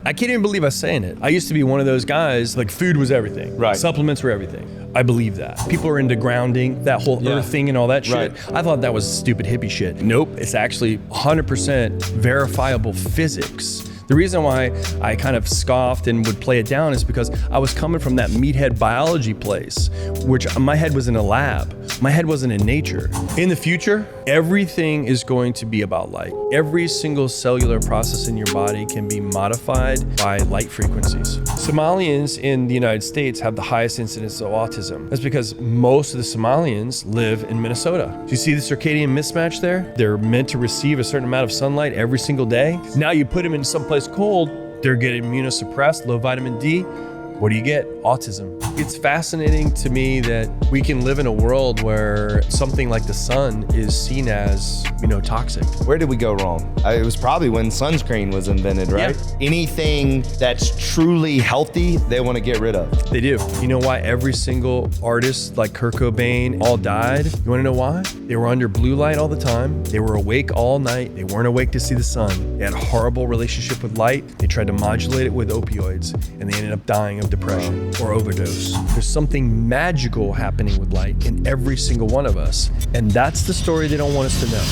I can't even believe I'm saying it. I used to be one of those guys, like food was everything. Right. Supplements were everything. I believe that. People are into grounding, that whole earth thing and all that shit. Right. I thought that was stupid hippie shit. Nope, it's actually 100% verifiable physics. The reason why I kind of scoffed and would play it down is because I was coming from that meathead biology place, which my head was in a lab. My head wasn't in nature. In the future, everything is going to be about light. Every single cellular process in your body can be modified by light frequencies. Somalians in the United States have the highest incidence of autism. That's because most of the Somalians live in Minnesota. Do you see the circadian mismatch there? They're meant to receive a certain amount of sunlight every single day. Now you put them in someplace cold, they're getting immunosuppressed, low vitamin D. What do you get? Autism. It's fascinating to me that we can live in a world where something like the sun is seen as, toxic. Where did we go wrong? It was probably when sunscreen was invented, right? Yeah. Anything that's truly healthy, they want to get rid of. They do. You know why every single artist like Kurt Cobain all died? You want to know why? They were under blue light all the time. They were awake all night. They weren't awake to see the sun. They had a horrible relationship with light. They tried to modulate it with opioids, and they ended up dying of depression or overdose. There's something magical happening with light in every single one of us, and that's the story they don't want us to know.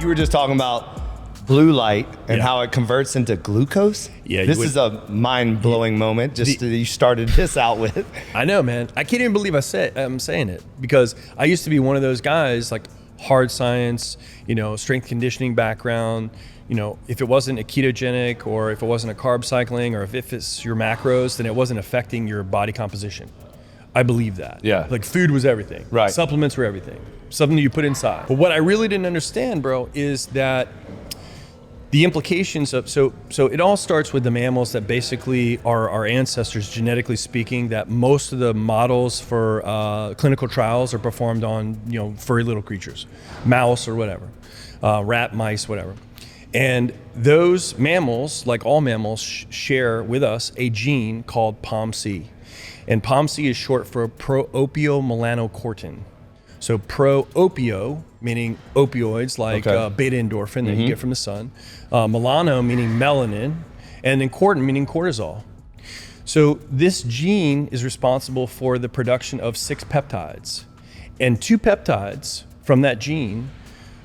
You were just talking about blue light and how it converts into glucose. Yeah, this is a mind-blowing moment. You started this out with. I know, man. I can't even believe I'm saying it, because I used to be one of those guys, like hard science, strength conditioning background. If it wasn't a ketogenic, or if it wasn't a carb cycling, or if it's your macros, then it wasn't affecting your body composition. I believe that. Yeah. Like food was everything. Right. Supplements were everything. Something you put inside. But what I really didn't understand, bro, is that the implications of, so it all starts with the mammals that basically are our ancestors, genetically speaking, that most of the models for clinical trials are performed on, furry little creatures, mouse or whatever, rat, mice, whatever. And those mammals, like all mammals, share with us a gene called POMC. And POMC is short for pro-opiomelanocortin. So pro-opio, meaning opioids like beta endorphin that you get from the sun, melano meaning melanin, and then cortin meaning cortisol. So this gene is responsible for the production of 6 peptides. And 2 peptides from that gene,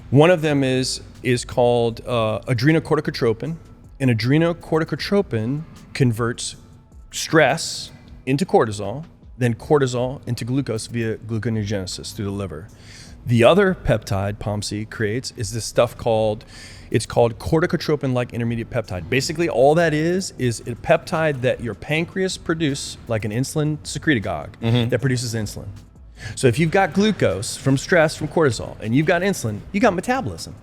one of them is called adrenocorticotropin, and adrenocorticotropin converts stress into cortisol, then cortisol into glucose via gluconeogenesis through the liver. The other peptide POMC creates is this stuff called corticotropin-like intermediate peptide. Basically, all that is a peptide that your pancreas produces, like an insulin secretagogue, that produces insulin. So if you've got glucose from stress, from cortisol, and you've got insulin, you got metabolism.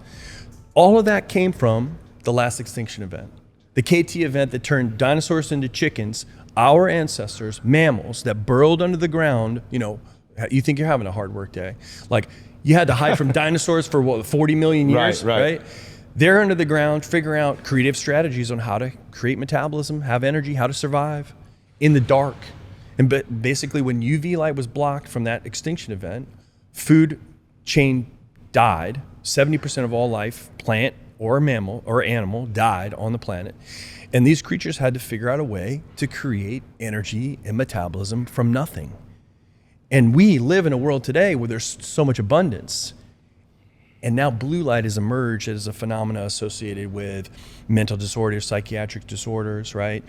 All of that came from the last extinction event. The KT event that turned dinosaurs into chickens. Our ancestors, mammals that burrowed under the ground, you think you're having a hard work day. Like, you had to hide from dinosaurs for 40 million years, right? They're under the ground figuring out creative strategies on how to create metabolism, have energy, how to survive in the dark. And basically when UV light was blocked from that extinction event, food chain died. 70% of all life, plant or mammal or animal, died on the planet. And these creatures had to figure out a way to create energy and metabolism from nothing. And we live in a world today where there's so much abundance. And now blue light has emerged as a phenomena associated with mental disorders, psychiatric disorders, right?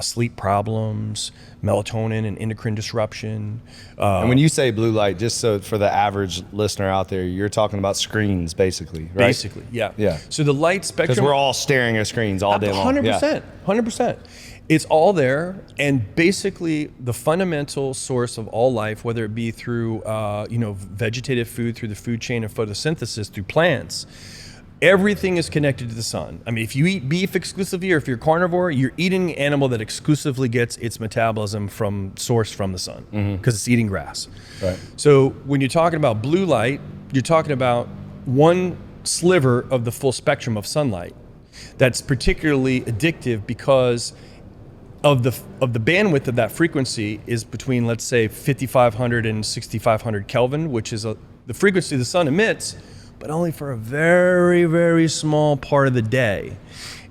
Sleep problems, melatonin and endocrine disruption. And when you say blue light, just so for the average listener out there, you're talking about screens, basically, right? Basically, yeah. So the light spectrum. Because we're all staring at screens all day long. 100%. It's all there, and basically the fundamental source of all life, whether it be through vegetative food, through the food chain of photosynthesis, through plants, everything is connected to the sun. I mean, if you eat beef exclusively, or if you're carnivore, you're eating an animal that exclusively gets its metabolism sourced from the sun, because it's eating grass. Right. So when you're talking about blue light, you're talking about one sliver of the full spectrum of sunlight that's particularly addictive because of the bandwidth of that frequency is between, let's say, 5,500 and 6,500 Kelvin, which is the frequency the sun emits, but only for a very, very small part of the day.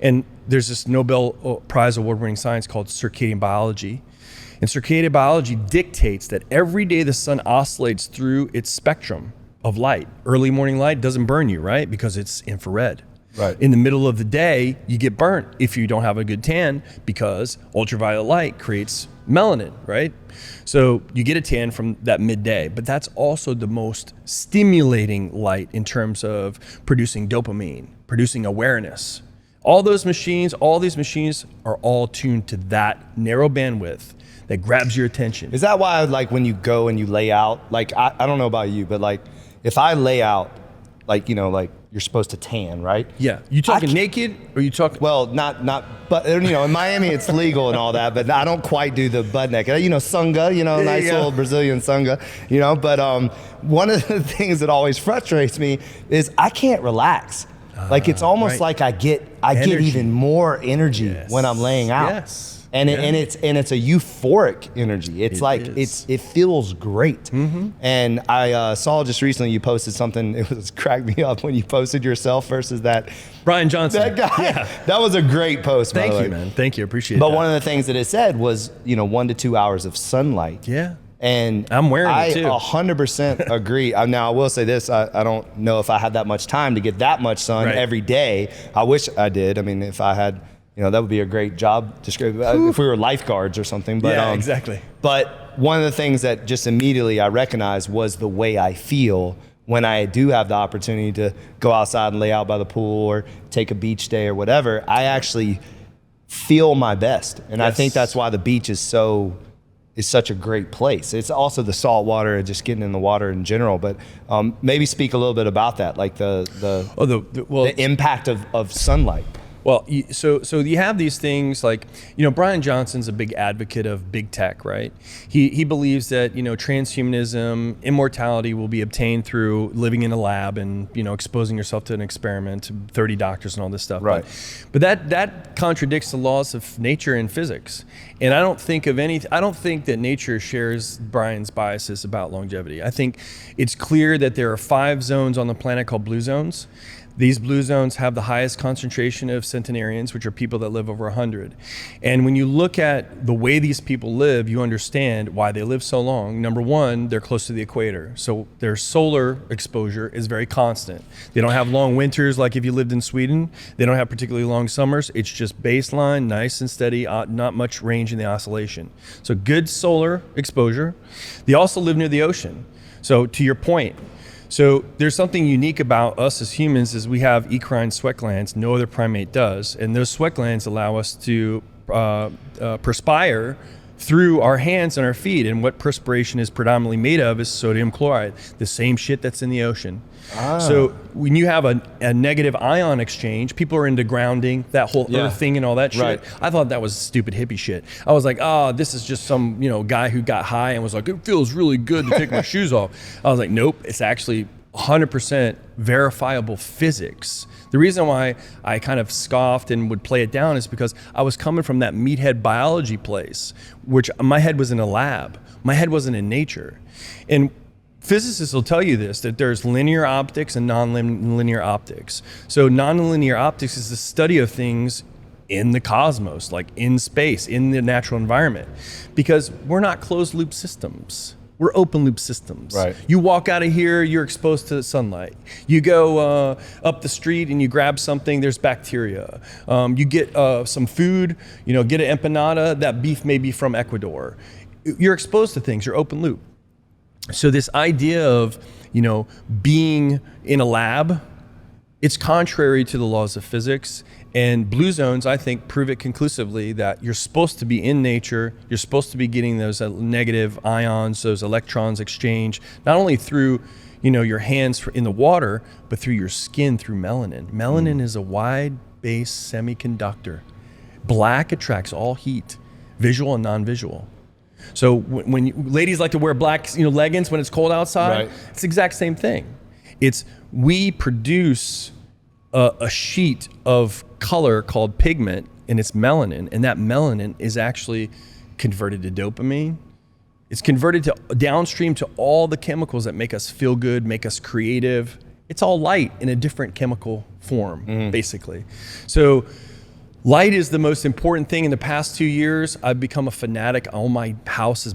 And there's this Nobel Prize award-winning science called circadian biology. And circadian biology dictates that every day the sun oscillates through its spectrum of light. Early morning light doesn't burn you, right? Because it's infrared. Right. In the middle of the day, you get burnt if you don't have a good tan, because ultraviolet light creates melanin, right? So you get a tan from that midday, but that's also the most stimulating light in terms of producing dopamine, producing awareness. All these machines are all tuned to that narrow bandwidth that grabs your attention. Is that why, like, when you go and you lay out, like, I don't know about you, but like, if I lay out, like, you know, like, you're supposed to tan, right? Yeah. You talking naked, or you talking? Well, not, but you know, in Miami it's legal and all that, but I don't quite do the butt naked. You know, sunga, you know, nice little Brazilian sunga, you know. But one of the things that always frustrates me is I can't relax. Like, it's almost like I get even more energy when I'm laying out. Yes. And it's a euphoric energy. It's it feels great. Mm-hmm. And I saw just recently you posted something. It was cracked me up when you posted yourself versus that Brian Johnson. That guy. Yeah. That was a great post. Thank by the you, way. man. Thank you. Appreciate it. But one of the things that it said was, you know, 1 to 2 hours of sunlight. Yeah. And I'm wearing it too. I 100% agree. Now, I will say this. I don't know if I had that much time to get that much sun every day. I wish I did. I mean, if I had, you know, that would be a great job description if we were lifeguards or something. But, yeah, exactly. But one of the things that just immediately I recognized was the way I feel when I do have the opportunity to go outside and lay out by the pool or take a beach day or whatever. I actually feel my best. And I think that's why the beach is such a great place. It's also the salt water and just getting in the water in general. But maybe speak a little bit about that, like the impact of sunlight. Well, so you have these things like, you know, Brian Johnson's a big advocate of big tech, right? He believes that, you know, transhumanism, immortality will be obtained through living in a lab and, you know, exposing yourself to an experiment, 30 doctors and all this stuff. Right. But that contradicts the laws of nature and physics. And I don't think that nature shares Brian's biases about longevity. I think it's clear that there are 5 zones on the planet called blue zones. These blue zones have the highest concentration of centenarians, which are people that live over 100. And when you look at the way these people live, you understand why they live so long. Number one, they're close to the equator. So their solar exposure is very constant. They don't have long winters like if you lived in Sweden. They don't have particularly long summers. It's just baseline, nice and steady, not much range in the oscillation. So good solar exposure. They also live near the ocean. So to your point, so there's something unique about us as humans is we have eccrine sweat glands. No other primate does. And those sweat glands allow us to perspire through our hands and our feet. And what perspiration is predominantly made of is sodium chloride, the same shit that's in the ocean. So when you have a negative ion exchange, people are into grounding, that whole earth thing and all that shit. Right. I thought that was stupid hippie shit. I was like, this is just some, you know, guy who got high and was like, it feels really good to take my shoes off. I was like, nope, it's actually 100% verifiable physics. The reason why I kind of scoffed and would play it down is because I was coming from that meathead biology place, which my head was in a lab. My head wasn't in nature. And physicists will tell you this, that there's linear optics and non-linear optics. So non-linear optics is the study of things in the cosmos, like in space, in the natural environment, because we're not closed loop systems. We're open loop systems. Right. You walk out of here, you're exposed to the sunlight. You go up the street and you grab something, there's bacteria. You get some food, you know, get an empanada, that beef may be from Ecuador. You're exposed to things, you're open loop. So this idea of, you know, being in a lab, it's contrary to the laws of physics. And blue zones, I think, prove it conclusively that you're supposed to be in nature. You're supposed to be getting those negative ions, those electrons exchange, not only through, you know, your hands in the water, but through your skin, through melanin. Melanin is a wide-base semiconductor. Black attracts all heat, visual and non-visual. So when ladies like to wear black, you know, leggings when it's cold outside, it's the exact same thing. It's we produce a sheet of color called pigment, and it's melanin, and that melanin is actually converted to dopamine, It's converted to downstream to all the chemicals that make us feel good, make us creative. It's all light in a different chemical form, basically. So light is the most important thing. In the past 2 years, I've become a fanatic. All my house is,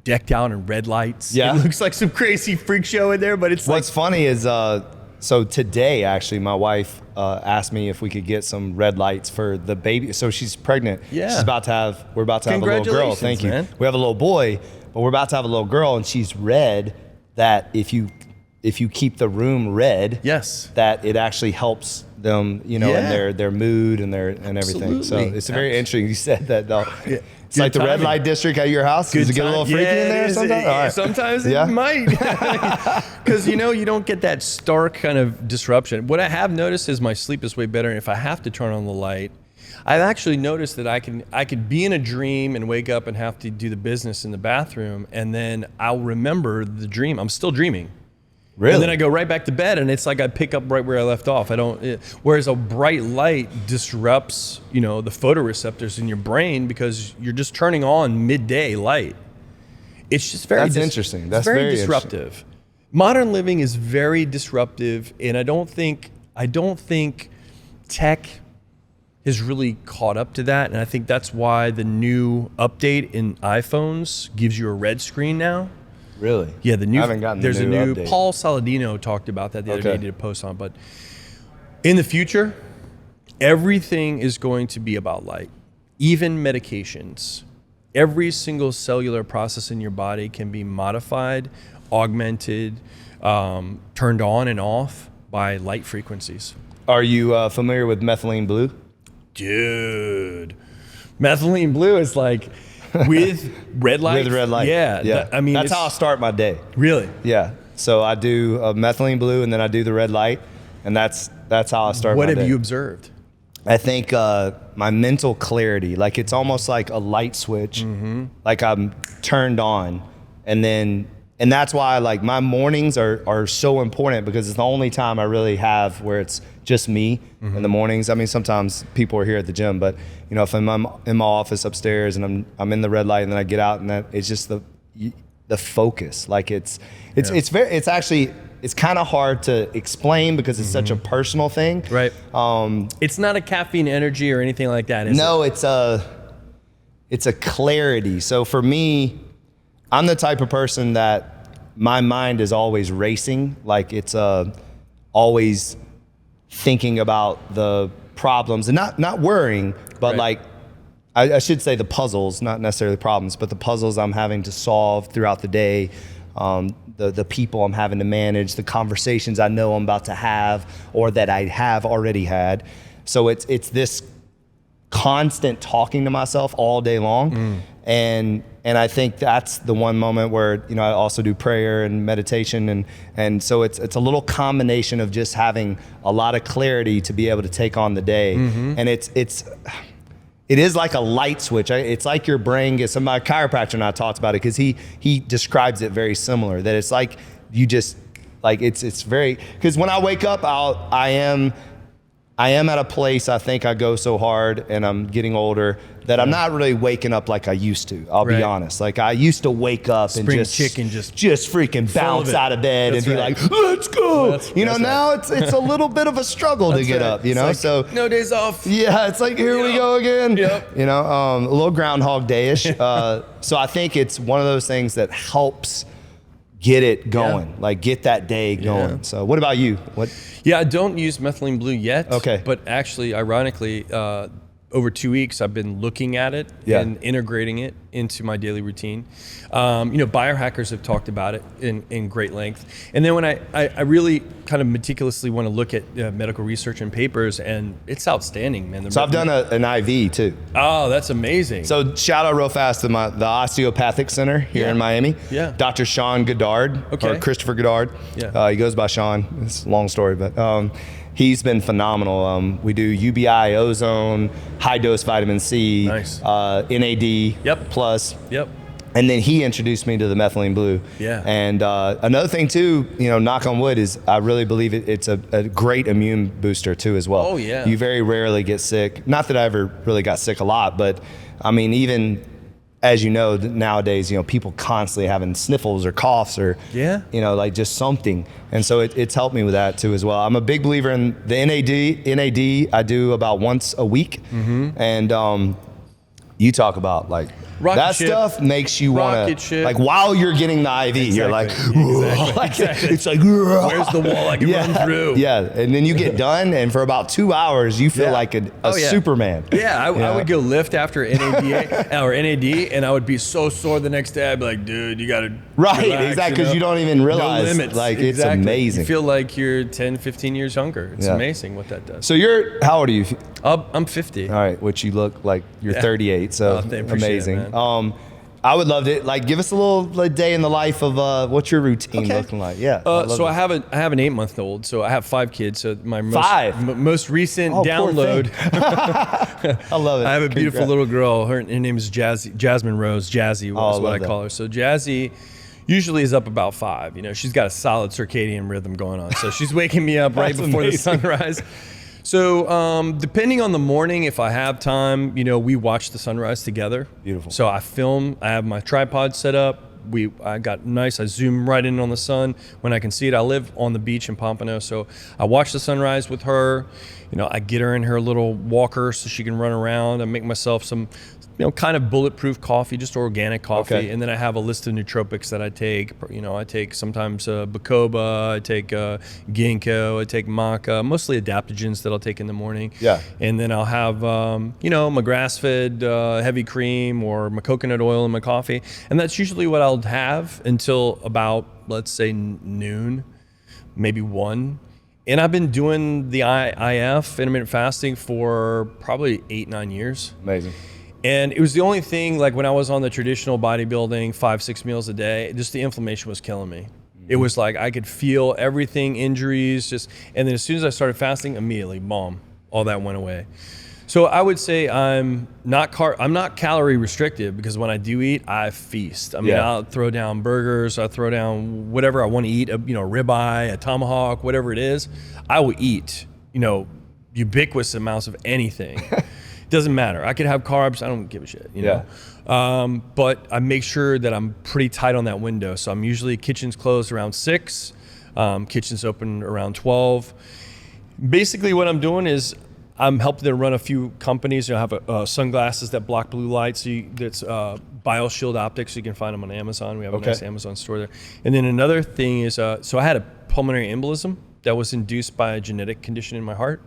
decked out in red lights. Yeah. It looks like some crazy freak show in there, but it's What's funny is, so today, actually, my wife asked me if we could get some red lights for the baby. So she's pregnant. Yeah. We're about to have a little girl. Thank you. Man. We have a little boy, but we're about to have a little girl, and she's read that if you keep the room red, yes, that it actually helps them, in their mood and everything. Absolutely. So it's very interesting. You said that though. Yeah. It's like the red light district at your house. Does it get a little freaky in there sometimes? All right. Sometimes it might. Because, you don't get that stark kind of disruption. What I have noticed is my sleep is way better. And if I have to turn on the light, I've actually noticed that I could be in a dream and wake up and have to do the business in the bathroom. And then I'll remember the dream. I'm still dreaming. Really? And then I go right back to bed, and it's like I pick up right where I left off. Whereas a bright light disrupts, the photoreceptors in your brain because you're just turning on midday light. It's just very interesting. That's very disruptive. Modern living is very disruptive, and I don't think tech has really caught up to that. And I think that's why the new update in iPhones gives you a red screen now. Really? Yeah, I haven't gotten there's the new a new update. Paul Saladino talked about that the other day. He did a post on it. But in the future, everything is going to be about light. Even medications. Every single cellular process in your body can be modified, augmented, turned on and off by light frequencies. Are you familiar with methylene blue? Dude, methylene blue is like with red light. With red light. Yeah. That's how I start my day. Really? Yeah. So I do methylene blue, and then I do the red light, and that's how I start my day. What have you observed? I think my mental clarity, like it's almost like a light switch, like I'm turned on, and that's why like my mornings are so important, because it's the only time I really have where it's just me in the mornings. I mean, sometimes people are here at the gym, but if I'm in my office upstairs and I'm in the red light, and then I get out, and it's just the focus. Like it's kind of hard to explain because it's such a personal thing. Right. It's not a caffeine energy or anything like that, is it? It's a clarity. So for me, I'm the type of person that my mind is always racing. Like it's always thinking about the problems and not worrying, but right. like I should say the puzzles, not necessarily the problems, but the puzzles I'm having to solve throughout the day. The people I'm having to manage, the conversations I know I'm about to have or that I have already had. So it's this constant talking to myself all day long. And I think that's the one moment where, I also do prayer and meditation. And so it's a little combination of just having a lot of clarity to be able to take on the day. And it is like a light switch. It's like your brain gets, my chiropractor and I talked about it, because he describes it very similar, that it's like you just, like it's very, because when I wake up, I am at a place, I think I go so hard and I'm getting older that I'm not really waking up like I used to. I'll be honest. Like I used to wake up and just freaking bounce out of bed and be like, let's go. Now it's a little bit of a struggle to get up, like, so no days off. Yeah, it's like, here we go again. Yep. A little Groundhog Day-ish. So I think it's one of those things that helps get it going, like get that day going. So what about you? Yeah, I don't use methylene blue yet. Okay. But actually, ironically, over 2 weeks, I've been looking at it and integrating it into my daily routine. Biohackers have talked about it in great length. And then when I really kind of meticulously want to look at medical research and papers, and it's outstanding, man. So I've done an IV too. Oh, that's amazing. So shout out real fast to the Osteopathic Center here in Miami. Yeah. Dr. Sean Goddard, or Christopher Goddard. Yeah. He goes by Sean. It's a long story, but he's been phenomenal. We do UBI, ozone, high dose vitamin C, nice. NAD plus. Yep. And then he introduced me to the methylene blue. Yeah. And another thing too, knock on wood, is I really believe it's a great immune booster too as well. Oh yeah. You very rarely get sick. Not that I ever really got sick a lot, but I mean, even as you know, nowadays, people constantly having sniffles or coughs or, like just something. And so it's helped me with that too as well. I'm a big believer in the NAD I do about once a week. And you talk about like, rocket that ship. stuff makes you want to, like while you're getting the IV, you're like, it's like, where's the wall I can run through? Yeah, and then you get done, and for about 2 hours, you feel like a Superman. Yeah, I would go lift after NAD, and I would be so sore the next day. I'd be like, dude, you got to relax, exactly, because you don't even realize, no limits. like, it's amazing. You feel like you're 10, 15 years younger. It's amazing what that does. So how old are you? I'm 50. All right, which you look like you're 38, so amazing. It, man. I would love to give us a little day in the life of what's your routine looking like. Yeah. So I have an 8-month-old. So I have 5 kids. So my most recent poor download. I love it. I have a beautiful little girl. Her name is Jasmine Rose. Jazzy was what I call her. So Jazzy usually is up about 5. She's got a solid circadian rhythm going on. So she's waking me up right before the sunrise. So depending on the morning, if I have time, we watch the sunrise together. Beautiful. So I film, I have my tripod set up. I zoom right in on the sun when I can see it. I live on the beach in Pompano, so I watch the sunrise with her. I get her in her little walker so she can run around. I make myself some kind of bulletproof coffee, just organic coffee. Okay. And then I have a list of nootropics that I take. I take sometimes bacopa, I take ginkgo, I take maca, mostly adaptogens that I'll take in the morning. Yeah. And then I'll have, my grass-fed heavy cream or my coconut oil in my coffee. And that's usually what I'll have until about, let's say, noon, maybe 1. And I've been doing the IF, intermittent fasting, for probably 8-9 years. Amazing. And it was the only thing, like when I was on the traditional bodybuilding, 5-6 meals a day, just the inflammation was killing me. It was like I could feel everything, injuries, and then as soon as I started fasting, immediately, boom, all that went away. So I would say I'm not calorie restricted, because when I do eat, I feast. I mean, I'll throw down burgers, I'll throw down whatever I want to eat, a ribeye, a tomahawk, whatever it is, I will eat, ubiquitous amounts of anything. Doesn't matter. I could have carbs. I don't give a shit, know. But I make sure that I'm pretty tight on that window. So I'm usually, kitchen's closed around 6. Kitchen's open around 12. Basically what I'm doing is I'm helping them run a few companies. I have sunglasses that block blue light. That's BioShield Optics. You can find them on Amazon. We have a nice Amazon store there. And then another thing is, so I had a pulmonary embolism that was induced by a genetic condition in my heart.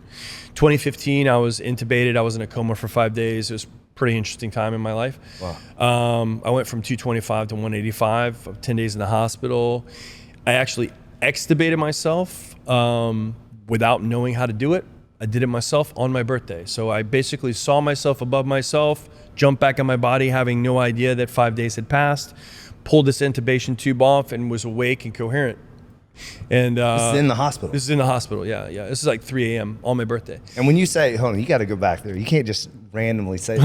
2015, I was intubated. I was in a coma for 5 days. It was a pretty interesting time in my life. Wow. I went from 225 to 185, 10 days in the hospital. I actually extubated myself without knowing how to do it. I did it myself on my birthday. So I basically saw myself above myself, jumped back in my body, having no idea that 5 days had passed, pulled this intubation tube off, and was awake and coherent. And this is in the hospital. This is in the hospital. Yeah. This is like 3 a.m. on my birthday. And when you say, hold on, you got to go back there. You can't just randomly say.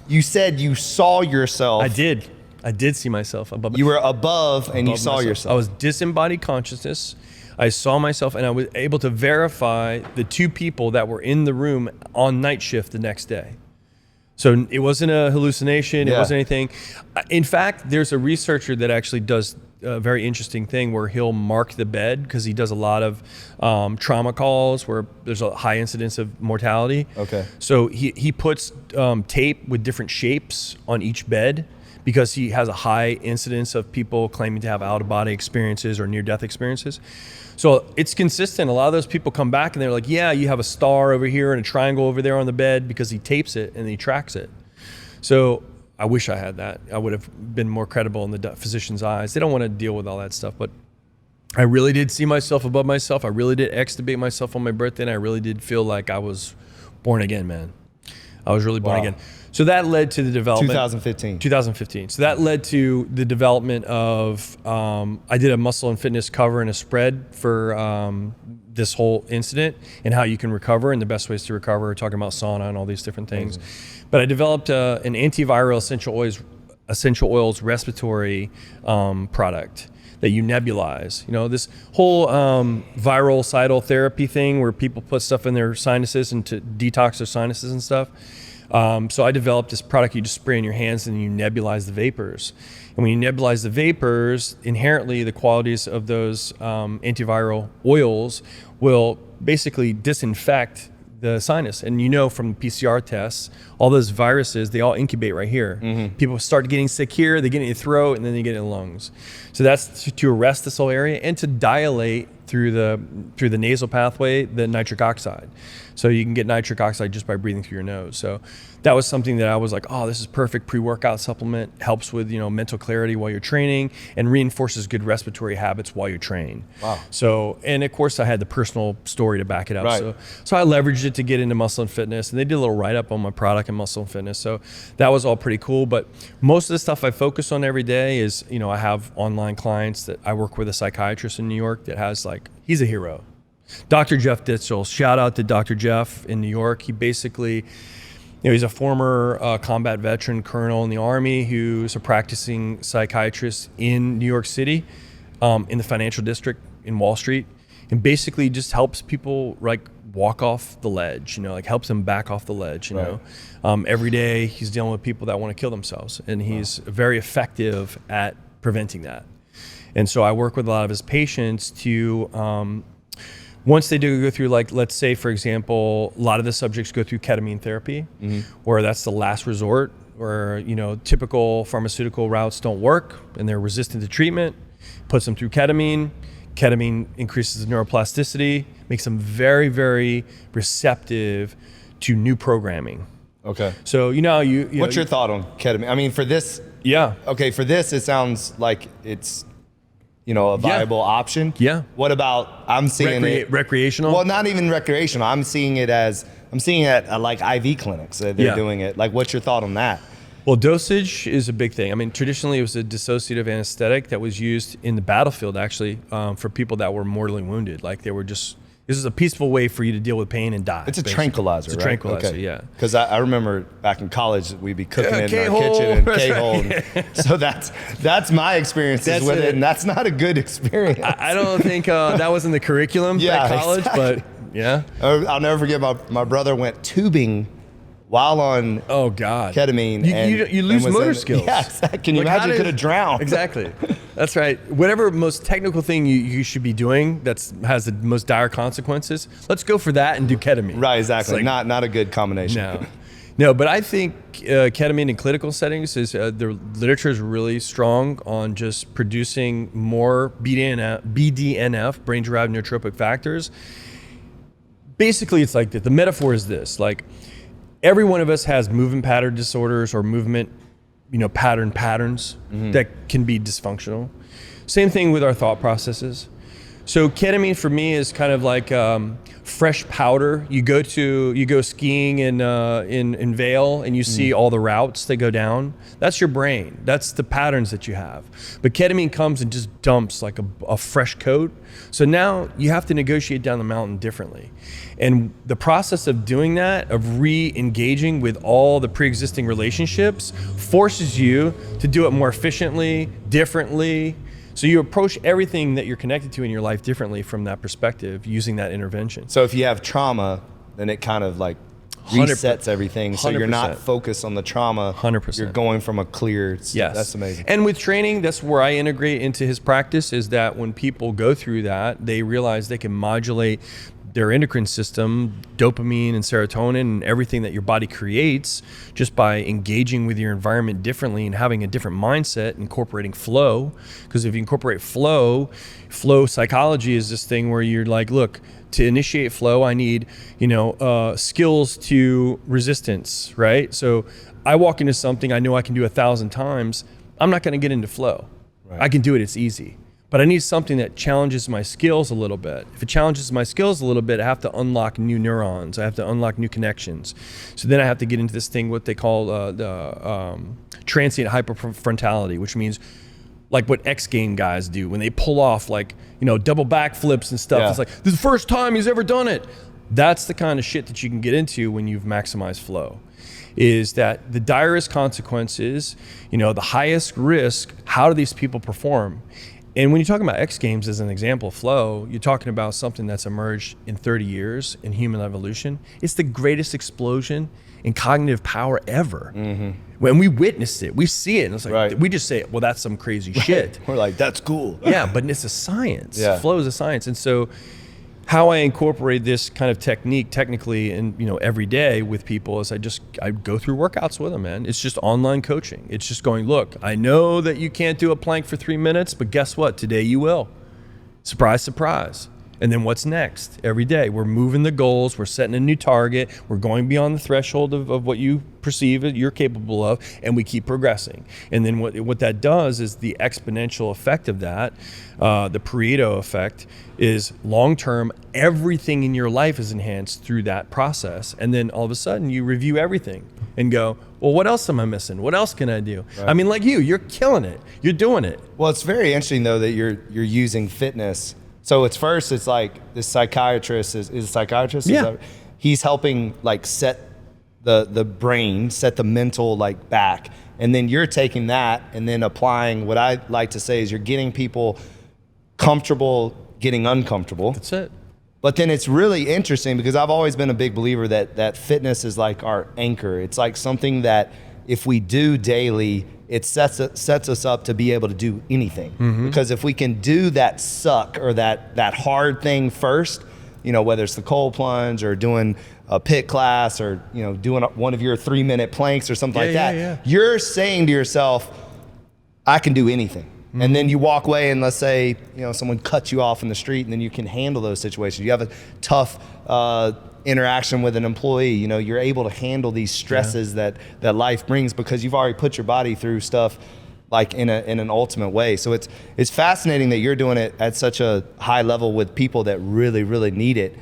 You said you saw yourself. I did see myself above. You were above and you saw yourself. I was disembodied consciousness. I saw myself, and I was able to verify the 2 people that were in the room on night shift the next day. So it wasn't a hallucination. It wasn't anything. In fact, there's a researcher that actually does a very interesting thing where he'll mark the bed, because he does a lot of trauma calls where there's a high incidence of mortality. Okay. So he puts tape with different shapes on each bed, because he has a high incidence of people claiming to have out-of-body experiences or near-death experiences. So it's consistent. A lot of those people come back and they're like, yeah, you have a star over here and a triangle over there on the bed, because he tapes it and he tracks it. So I wish I had that. I would have been more credible in the physician's eyes. They don't want to deal with all that stuff, but I really did see myself above myself. I really did extubate myself on my birthday, and I really did feel like I was born again, man. I was really born again. So that led to the development. 2015. So that led to the development of, I did a muscle and fitness cover and a spread for this whole incident and how you can recover and the best ways to recover. We're talking about sauna and all these different things. But I developed an antiviral essential oils respiratory product that you nebulize. This whole viral sidal therapy thing where people put stuff in their sinuses and to detox their sinuses and stuff. So I developed this product you just spray in your hands and you nebulize the vapors. And when you nebulize the vapors, inherently the qualities of those antiviral oils will basically disinfect the sinus. And you know from PCR tests, all those viruses, they all incubate right here. People start getting sick here, they get in your throat, and then they get in the lungs. So that's to arrest this whole area and to dilate through the nasal pathway the nitric oxide. So you can get nitric oxide just by breathing through your nose. So that was something that I was like, oh, this is perfect pre-workout supplement, helps with, mental clarity while you're training and reinforces good respiratory habits while you train. Wow. So, and of course I had the personal story to back it up. Right. So I leveraged it to get into muscle and fitness, and they did a little write-up on my product and muscle and fitness. So that was all pretty cool. But most of the stuff I focus on every day is, I have online clients that I work with a psychiatrist in New York that has he's a hero. Dr. Jeff Ditzel, shout out to Dr. Jeff in New York. He basically, he's a former combat veteran colonel in the Army who's a practicing psychiatrist in New York City, in the financial district in Wall Street, and basically just helps people walk off the ledge, helps them back off the ledge, every day he's dealing with people that want to kill themselves, and he's very effective at preventing that. And so I work with a lot of his patients to, once they do go through, let's say, for example, a lot of the subjects go through ketamine therapy, where that's the last resort, where, typical pharmaceutical routes don't work and they're resistant to treatment, puts them through ketamine. Ketamine increases neuroplasticity, makes them very, very receptive to new programming. Okay. So, what's your thought on ketamine? I mean, for this, okay, for this, it sounds like it's, a viable option. Yeah. What about, I'm seeing it recreational? Well, not even recreational. I'm seeing it at IV clinics that they're doing it. What's your thought on that? Well, dosage is a big thing. I mean, traditionally it was a dissociative anesthetic that was used in the battlefield, actually, for people that were mortally wounded. This is a peaceful way for you to deal with pain and die. It's a basically. tranquilizer, It's a tranquilizer, yeah. Because I remember back in college, we'd be cooking in our kitchen and K-hole. So that's my experiences with it, and that's not a good experience. I don't think that was in the curriculum at college, but yeah. I'll never forget my brother went tubing while on ketamine. You lose motor skills. Yeah, exactly. Can you imagine? Could have drowned. Exactly. That's right. Whatever most technical thing you should be doing that has the most dire consequences, let's go for that and do ketamine. Right, exactly. Not a good combination. No, but I think ketamine in clinical settings is the literature is really strong on just producing more BDNF, brain-derived neurotrophic factors. Basically, it's the metaphor is this, every one of us has movement pattern disorders or movement, patterns that can be dysfunctional. Same thing with our thought processes. So ketamine for me is kind of like fresh powder. You go skiing in Vail and you see all the routes that go down. That's your brain. That's the patterns that you have. But ketamine comes and just dumps like a fresh coat. So now you have to negotiate down the mountain differently. And the process of doing that, of re-engaging with all the pre-existing relationships, forces you to do it more efficiently, differently. So you approach everything that you're connected to in your life differently from that perspective, using that intervention. So if you have trauma, then it kind of resets everything. So you're not focused on the trauma. 100%. You're going from a clear. Yes. That's amazing. And with training, that's where I integrate into his practice, is that when people go through that, they realize they can modulate their endocrine system, dopamine and serotonin and everything that your body creates just by engaging with your environment differently and having a different mindset, incorporating flow. Because if you incorporate flow psychology is this thing where you're look, to initiate flow, I need, skills to resistance, right? So I walk into something I know I can do 1,000 times, I'm not gonna get into flow. Right. I can do it, it's easy. But I need something that challenges my skills a little bit. If it challenges my skills a little bit, I have to unlock new neurons. I have to unlock new connections. So then I have to get into this thing, what they call the transient hyperfrontality, which means what X game guys do when they pull off double backflips and stuff. Yeah. It's this is the first time he's ever done it. That's the kind of shit that you can get into when you've maximized flow. Is that the direst consequences, the highest risk, how do these people perform? And when you're talking about X Games as an example of flow, you're talking about something that's emerged in 30 years in human evolution. It's the greatest explosion in cognitive power ever. When we witnessed it, we see it, and it's like, we just say, well, that's some crazy shit. We're like, that's cool. Yeah, but it's a science. Yeah. Flow is a science. And so how I incorporate this kind of technique technically and every day with people is I go through workouts with them, man. It's just online coaching. It's just going, look, I know that you can't do a plank for 3 minutes, but guess what? Today you will. Surprise, surprise. And then what's next? Every day we're moving the goals, we're setting a new target, we're going beyond the threshold of what you perceive that you're capable of, and we keep progressing. And then what that does is the exponential effect of that, the Pareto effect, is long-term, everything in your life is enhanced through that process. And then all of a sudden you review everything and go, well, what else am I missing? What else can I do? Right. I mean, like you're killing it. You're doing it. Well, it's very interesting though that you're using fitness. So it's like this psychiatrist is a psychiatrist. Yeah. He's helping like set the brain, set the mental like back. And then you're taking that and then applying what I like to say is you're getting people comfortable getting uncomfortable. That's it. But then it's really interesting because I've always been a big believer that fitness is like our anchor. It's like something that if we do daily, it sets us up to be able to do anything. Because if we can do that suck or that hard thing first, whether it's the cold plunge or doing a pit class or doing one of your 3-minute planks or something like that, you're saying to yourself, I can do anything. And then you walk away and let's say, someone cuts you off in the street and then you can handle those situations. You have a tough interaction with an employee, you're able to handle these stresses that life brings because you've already put your body through stuff like in an ultimate way. So it's fascinating that you're doing it at such a high level with people that really, really need it.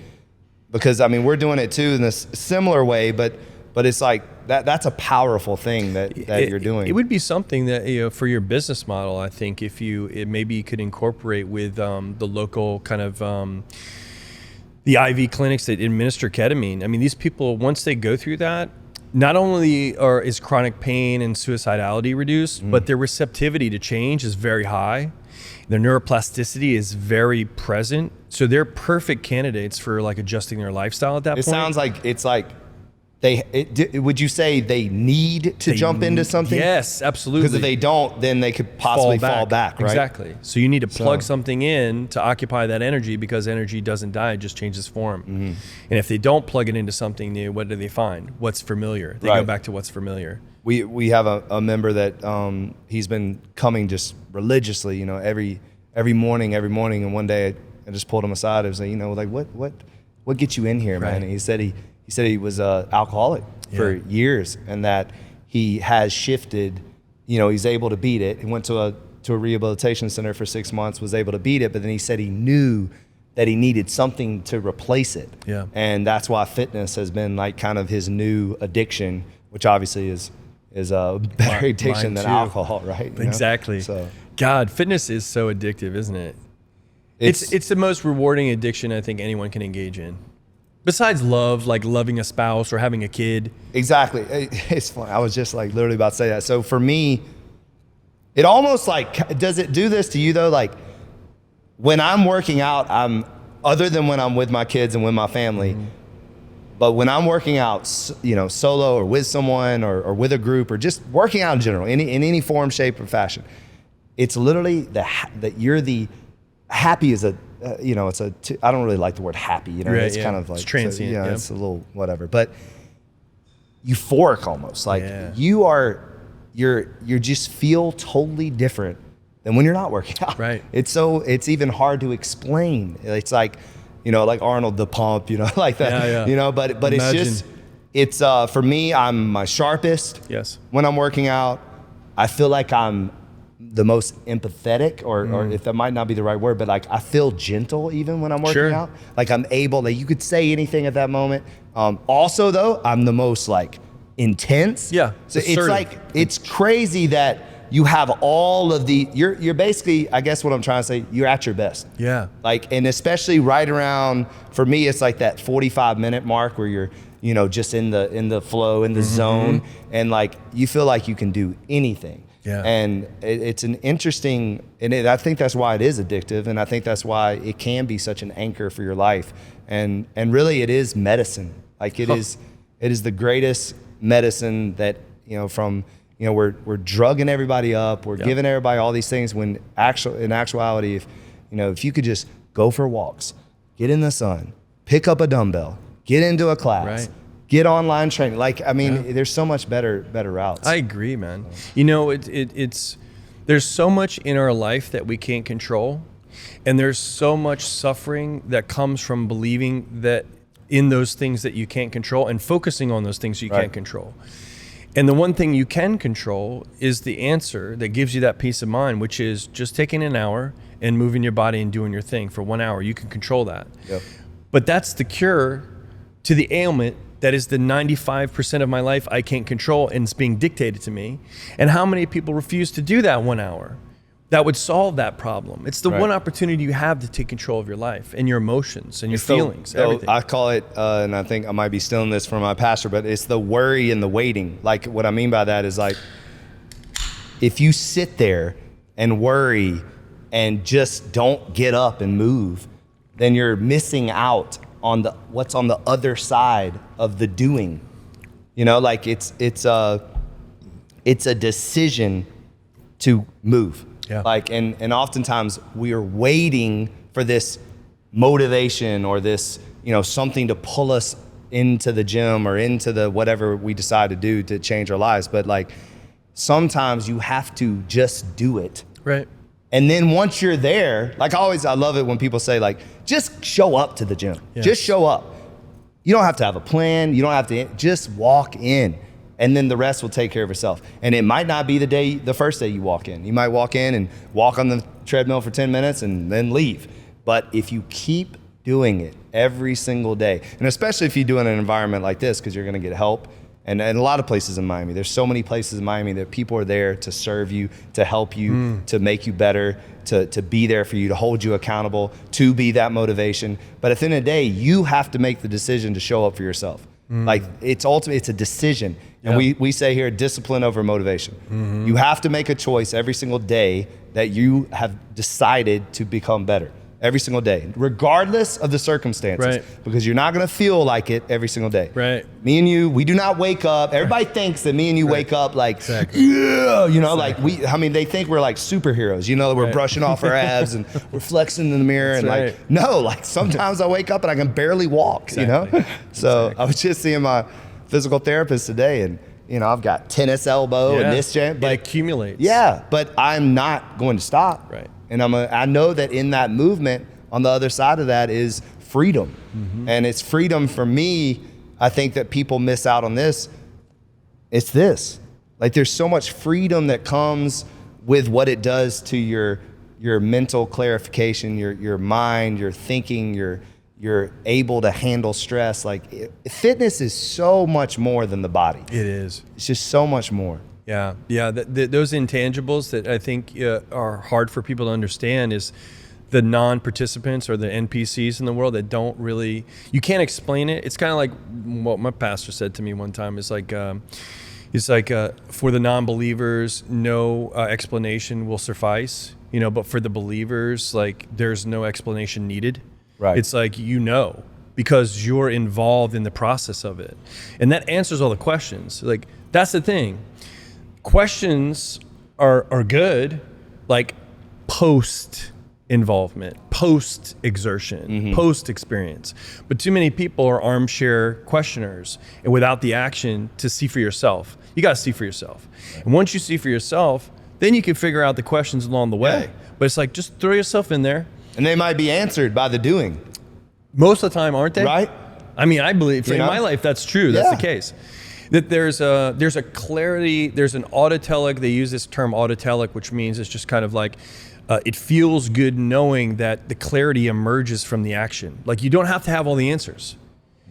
Because I mean, we're doing it too in this similar way, but it's like that's a powerful thing that you're doing. It would be something that for your business model, I think if maybe you could incorporate with the local kind of the IV clinics that administer ketamine. I mean, these people, once they go through that, not only is chronic pain and suicidality reduced, but their receptivity to change is very high. Their neuroplasticity is very present. So they're perfect candidates for like adjusting their lifestyle at that point. It sounds like it's like would you say they need to jump into something? Yes, absolutely. Because if they don't, then they could possibly fall back, right? Exactly. So you need to plug something in to occupy that energy because energy doesn't die, it just changes form. And if they don't plug it into something new, what do they find? What's familiar. They go back to what's familiar. We have a member that he's been coming just religiously, every morning, and one day I just pulled him aside. I was like, what gets you in here, man? And he said he was alcoholic for years, and that he has shifted. He's able to beat it. He went to a rehabilitation center for 6 months, was able to beat it, but then he said he knew that he needed something to replace it. Yeah. And that's why fitness has been like kind of his new addiction, which obviously is a better addiction than alcohol, right? Exactly. So, God, fitness is so addictive, isn't it? It's the most rewarding addiction I think anyone can engage in. Besides love, like loving a spouse or having a kid. Exactly. It's funny. I was just like literally about to say that. So for me, it almost like, does it do this to you though? Like when I'm working out, other than when I'm with my kids and with my family, but when I'm working out, solo or with someone or with a group or just working out in general, in any form, shape or fashion, it's literally that you're the happy is I don't really like the word happy, it's kind of like, it's transient. It's a little whatever, but euphoric almost. Like you just feel totally different than when you're not working out. Right. It's even hard to explain. It's like, like Arnold the Pump, like that, but it's for me, I'm my sharpest. Yes. When I'm working out, I feel like I'm the most empathetic, or if that might not be the right word, but like I feel gentle even when I'm working out. Like I'm able, like you could say anything at that moment. Also though, I'm the most like intense. Yeah. So it's like, it's crazy that you have all of you're basically, I guess what I'm trying to say, you're at your best. Yeah. Like, and especially right around, for me, it's like that 45-minute mark where you're, just in the flow, in the zone, and like you feel like you can do anything. Yeah. And it's an interesting, and I think that's why it is addictive, and I think that's why it can be such an anchor for your life. And really, it is medicine. Like it is the greatest medicine that, from, we're drugging everybody up, we're giving everybody all these things, when in actuality, if you could just go for walks, get in the sun, pick up a dumbbell, get into a class, get online training. Like, there's so much better routes. I agree, man. It's there's so much in our life that we can't control, and there's so much suffering that comes from believing that in those things that you can't control and focusing on those things you can't control. And the one thing you can control is the answer that gives you that peace of mind, which is just taking an hour and moving your body and doing your thing for 1 hour. You can control that. Yep. But that's the cure to the ailment that is the 95% of my life I can't control, and it's being dictated to me. And how many people refuse to do that 1 hour? That would solve that problem. It's the one opportunity you have to take control of your life and your emotions and your feelings, everything. I call it, and I think I might be stealing this from my pastor, but it's the worry and the waiting. Like, what I mean by that is, like, if you sit there and worry and just don't get up and move, then you're missing out on what's on the other side of the doing. Like it's a decision to move. Yeah. Like, and oftentimes we are waiting for this motivation or this, something to pull us into the gym or into the whatever we decide to do to change our lives. But like, sometimes you have to just do it. Right. And then once you're there, like I love it when people say, like, just show up to the gym. Yes. Just show up. You don't have to have a plan. You don't have to, just walk in, and then the rest will take care of itself. And it might not be the first day you walk in. You might walk in and walk on the treadmill for 10 minutes and then leave. But if you keep doing it every single day, and especially if you do it in an environment like this, because you're going to get help. And a lot of places in Miami, there's so many places in Miami that people are there to serve you, to help you, to make you better, to be there for you, to hold you accountable, to be that motivation. But at the end of the day, you have to make the decision to show up for yourself. Like, it's a decision. And we say here, discipline over motivation. You have to make a choice every single day that you have decided to become better. Every single day, regardless of the circumstances, because you're not going to feel like it every single day. Right. Me and you, we do not wake up. Everybody thinks that me and you wake up like, like they think we're like superheroes, we're brushing off our abs and we're flexing in the mirror. And like, no, like sometimes I wake up and I can barely walk, So I was just seeing my physical therapist today, and I've got tennis elbow and this jam. But it accumulates. Yeah, but I'm not going to stop. Right. And I know that in that movement, on the other side of that is freedom. And it's freedom for me. I think that people miss out on this. It's this. Like, there's so much freedom that comes with what it does to your mental clarification, your mind, your thinking, you're able to handle stress. Like, fitness is so much more than the body. It is. It's just so much more. Yeah. Those intangibles that I think are hard for people to understand is the non-participants or the NPCs in the world that don't really, you can't explain it. It's kind of like what my pastor said to me one time. It's like for the non-believers, no explanation will suffice, but for the believers, like, there's no explanation needed. Right. It's like, because you're involved in the process of it. And that answers all the questions. Like, that's the thing. Questions are good, like post involvement, post exertion, post experience. But too many people are armchair questioners, and without the action to see for yourself. You got to see for yourself. And once you see for yourself, then you can figure out the questions along the way. Yeah. But it's like, just throw yourself in there. And they might be answered by the doing. Most of the time, aren't they? Right. I mean, I believe in my life, that's true. That's the case. That there's a clarity, there's an autotelic, they use this term autotelic, which means it's just kind of like, it feels good knowing that the clarity emerges from the action. Like, you don't have to have all the answers,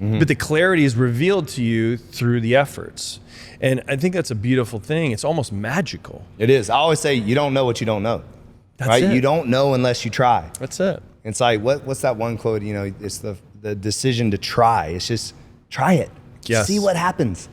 but the clarity is revealed to you through the efforts. And I think that's a beautiful thing. It's almost magical. It is. I always say, you don't know what you don't know. That's it. You don't know unless you try. That's it. It's like, what's that one quote, it's the decision to try. It's just try it. Yes. See what happens.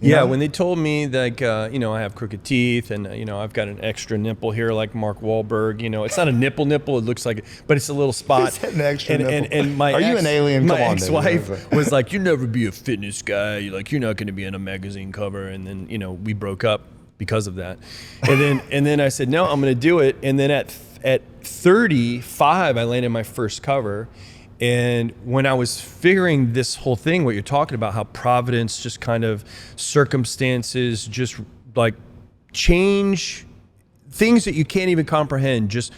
Yeah, when they told me like, I have crooked teeth and, I've got an extra nipple here like Mark Wahlberg, it's not a nipple, it looks like it, but it's a little spot. An extra nipple. And my Are you an alien? My Come on, ex-wife was like, "You never be a fitness guy. You're not going to be on a magazine cover." And then, we broke up because of that. And then I said, "No, I'm going to do it." And then at 35, I landed my first cover. And when I was figuring this whole thing, what you're talking about, how providence, just kind of circumstances, just like change things that you can't even comprehend, just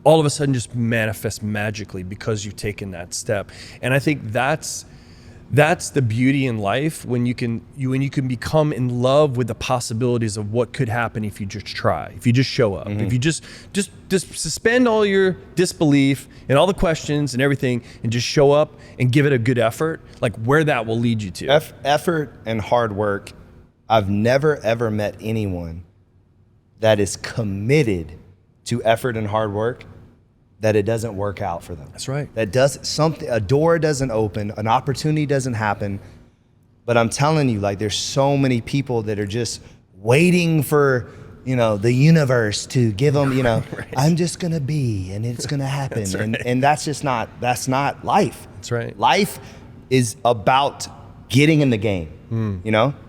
all of a sudden just manifest magically because you've taken that step. And I think that's the beauty in life, when you can become in love with the possibilities of what could happen if you just try, if you just show up, if you just suspend all your disbelief and all the questions and everything and just show up and give it a good effort, like where that will lead you to. Effort and hard work. I've never ever met anyone that is committed to effort and hard work that it doesn't work out for them. That's right. That does something, a door doesn't open, an opportunity doesn't happen. But I'm telling you, like, there's so many people that are just waiting for, the universe to give them, Right. I'm just gonna be, and it's gonna happen. That's right. And that's not life. That's right. Life is about getting in the game.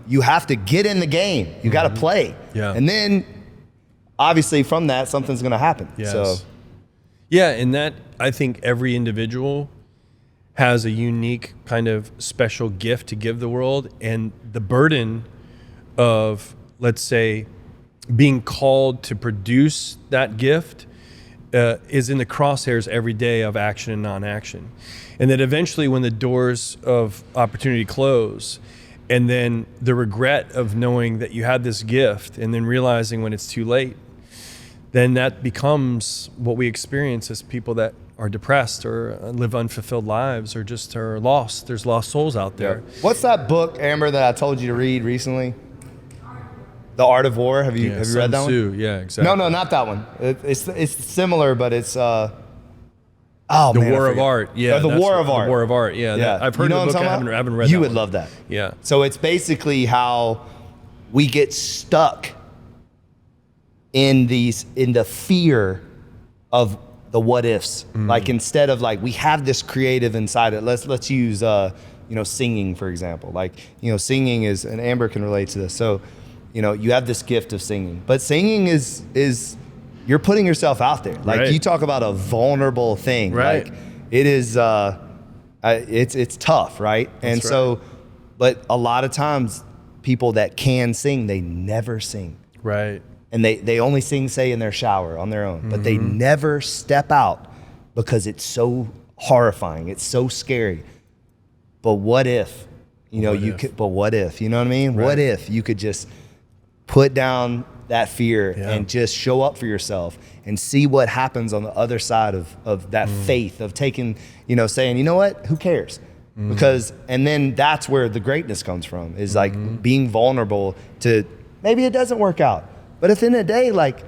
You have to get in the game. You gotta play. Yeah. And then obviously from that, something's gonna happen. Yes. So yeah, and that, I think every individual has a unique kind of special gift to give the world, and the burden of, let's say, being called to produce that gift is in the crosshairs every day of action and non-action. And that eventually when the doors of opportunity close, and then the regret of knowing that you had this gift and then realizing when it's too late, then that becomes what we experience as people that are depressed or live unfulfilled lives or just are lost. There's lost souls out there. yeah. What's that book, Amber, that I told you to read recently? The Art of War. Have you read that one? Yeah, exactly. No, not that one. It's similar, but it's The War of Art. Yeah. The War of Art. The War of Art. Yeah. Yeah. I've heard You know the book. what I'm I talking haven't about? read You that would one. love that. Yeah. So it's basically how we get stuck in the fear of the what ifs. Like, instead of, like, we have this creative inside it. Let's use singing, for example. Like, singing is, and Amber can relate to this. So, you have this gift of singing, but singing is you're putting yourself out there. Like, Right. you talk about a vulnerable thing. Right. Like, it is it's tough, right? And That's so, but a lot of times people that can sing, they never sing. Right. And they only sing, say, in their shower on their own, but they never step out because it's so horrifying. It's so scary. But what if, but what if, you know what I mean? Right. What if you could just put down that fear and just show up for yourself and see what happens on the other side of that faith of taking, saying, you know what, who cares? Because, and then that's where the greatness comes from, is like being vulnerable to, maybe it doesn't work out. But at the end of the day, like,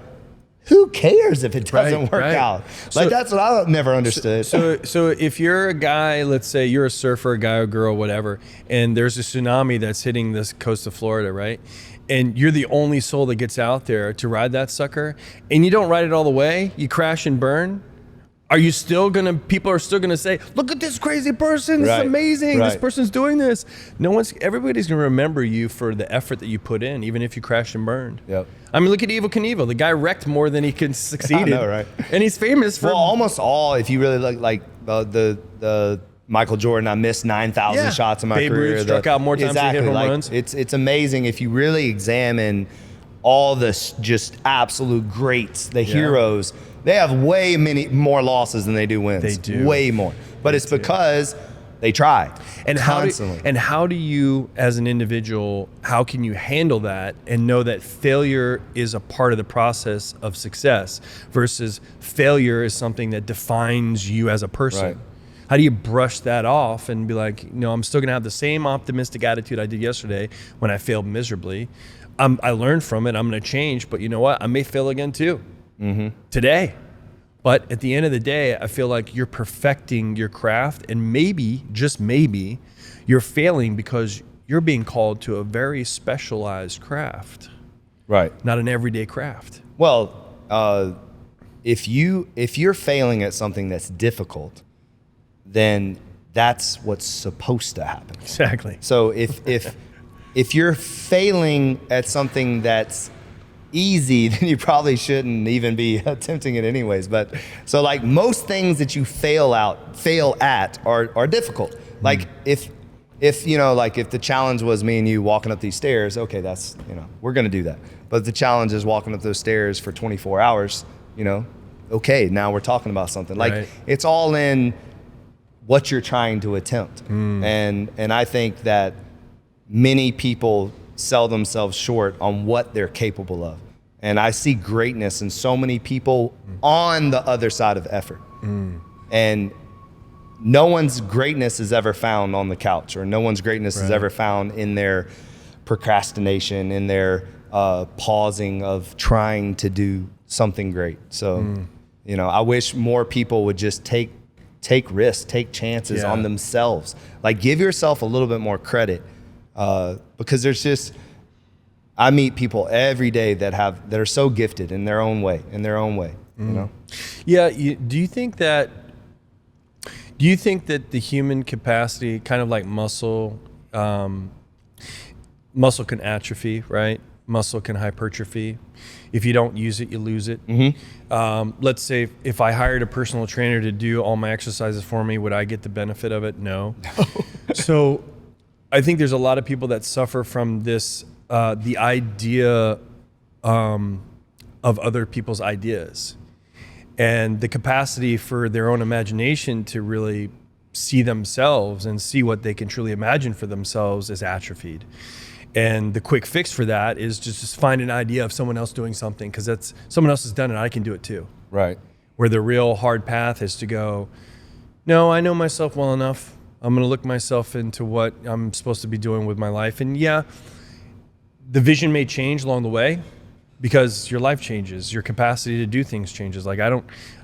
who cares if it doesn't work out? Like, that's what I never understood. So if you're a guy, let's say you're a surfer, a guy or girl, whatever, and there's a tsunami that's hitting this coast of Florida, right? And you're the only soul that gets out there to ride that sucker, and you don't ride it all the way, you crash and burn. Are you still people are still gonna say, look at this crazy person, this is amazing, this person's doing this. Everybody's gonna remember you for the effort that you put in, even if you crashed and burned. Yep. I mean, look at Evel Knievel. The guy wrecked more than he could succeed. I know, right? And he's famous for... Well, almost all, if you really look, like the Michael Jordan, I missed 9,000 shots in my Babe career. Ruth struck out more times than he hit home runs. It's amazing if you really examine all the just absolute greats, the heroes. They have way more losses than they do wins. They do. Way more. But it's because they try constantly. How do you, as an individual, how can you handle that and know that failure is a part of the process of success versus failure is something that defines you as a person? Right. How do you brush that off and be like, I'm still going to have the same optimistic attitude I did yesterday when I failed miserably. I learned from it. I'm going to change. But you know what? I may fail again too today. But at the end of the day, I feel like you're perfecting your craft, and maybe, just maybe, you're failing because you're being called to a very specialized craft, Right. not an everyday craft. Well, if you're failing at something that's difficult, then that's what's supposed to happen. Exactly. So if you're failing at something that's easy, then you probably shouldn't even be attempting it anyways. But so like most things that you fail at are difficult. Like if if the challenge was me and you walking up these stairs, okay, that's, we're going to do that. But if the challenge is walking up those stairs for 24 hours, okay, now we're talking about something. Like Right. it's all in what you're trying to attempt. And I think that many people sell themselves short on what they're capable of. And I see greatness in so many people on the other side of effort. And no one's greatness is ever found on the couch, or no one's greatness is ever found in their procrastination, in their pausing of trying to do something great. So, I wish more people would just take risks, take chances on themselves. Like give yourself a little bit more credit, because I meet people every day that are so gifted in their own way, Yeah. Do you think that the human capacity, kind of like muscle can atrophy, right? Muscle can hypertrophy. If you don't use it, you lose it. Let's say if I hired a personal trainer to do all my exercises for me, would I get the benefit of it? No. So I think there's a lot of people that suffer from this, the idea of other people's ideas, and the capacity for their own imagination to really see themselves and see what they can truly imagine for themselves is atrophied. And the quick fix for that is just find an idea of someone else doing something, because that's someone else has done it, I can do it too. Right. Where the real hard path is to go, no, I know myself well enough. I'm going to look myself into what I'm supposed to be doing with my life. And yeah, the vision may change along the way, because your life changes, your capacity to do things changes. Like I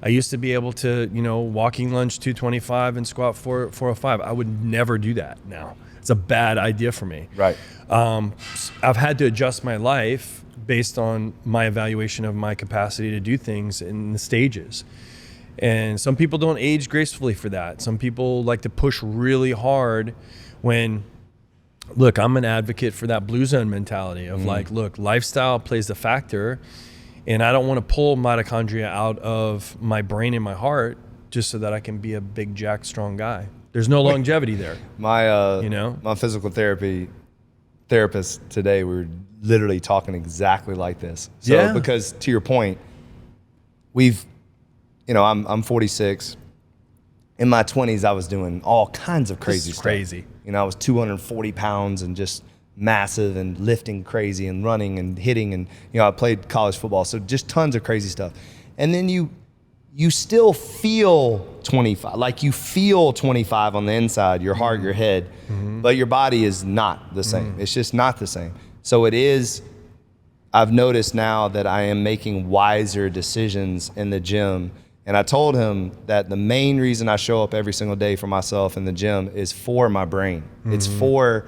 used to be able to, walking lunge 225 and squat 405. I would never do that now. It's a bad idea for me. Right. I've had to adjust my life based on my evaluation of my capacity to do things in the stages. And some people don't age gracefully for that. Some people like to push really hard when, look, I'm an advocate for that blue zone mentality of like, look, lifestyle plays a factor, and I don't want to pull mitochondria out of my brain and my heart just so that I can be a big, jack, strong guy. There's no longevity there. My physical therapist today, we were literally talking exactly like this. So because to your point, I'm 46. In my 20s, I was doing all kinds of crazy stuff. Crazy. I was 240 pounds and just massive and lifting crazy and running and hitting. And, I played college football. So just tons of crazy stuff. And then you still feel 25, like you feel 25 on the inside, your heart, your head, but your body is not the same. It's just not the same. So I've noticed now that I am making wiser decisions in the gym. And I told him that the main reason I show up every single day for myself in the gym is for my brain. It's for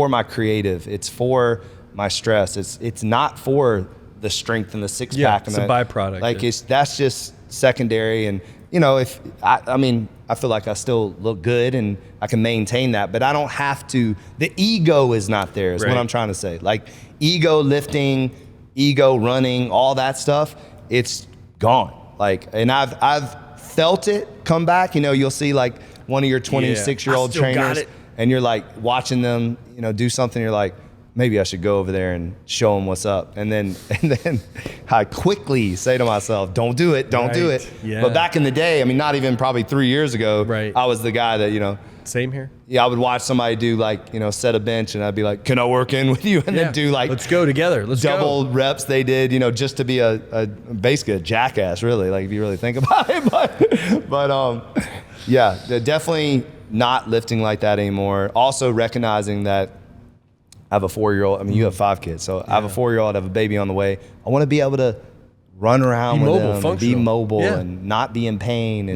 my creative. It's for my stress. It's not for the strength and the six pack. It's a byproduct. Like that's just secondary. And I feel like I still look good and I can maintain that, but I don't have to. The ego is not there. Is what I'm trying to say. Like ego lifting, ego running, all that stuff. It's gone. Like, and I've felt it come back. You'll see like one of your 26-year-old trainers, and you're like watching them, do something. You're like, maybe I should go over there and show them what's up. And then I quickly say to myself, don't do it. Yeah. But back in the day, not even probably 3 years ago, I was the guy that, Same here. Yeah, I would watch somebody do like, set a bench, and I'd be like, can I work in with you? And then do like, let's go together. Let's double reps they did, just to be basically a jackass, really, like if you really think about it. But yeah, they're definitely not lifting like that anymore. Also recognizing that I have a 4-year-old. You have 5 kids, so I have a 4-year-old. I have a baby on the way. I want to be able to run around with them, and be mobile, and not be in pain,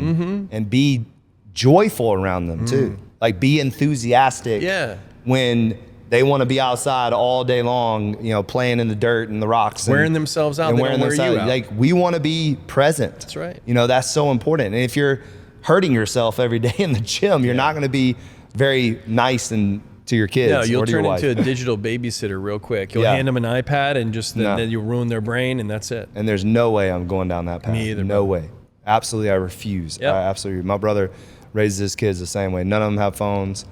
and be joyful around them too. Like be enthusiastic when They want to be outside all day long, you know, playing in the dirt and the rocks, wearing themselves out. and They wearing don't wear you themselves out. like we want to be present. That's right. You know, that's so important. And if you're hurting yourself every day in the gym, you're not going to be very nice and to your kids. No, you'll or to your turn wife. into a digital babysitter real quick. You'll Yeah. hand them an iPad and just then you'll ruin their brain, and that's it. And there's no way I'm going down that path. Me either, No bro. way. Absolutely, I refuse. Yep. I absolutely. My brother raises his kids the same way. None of them have phones,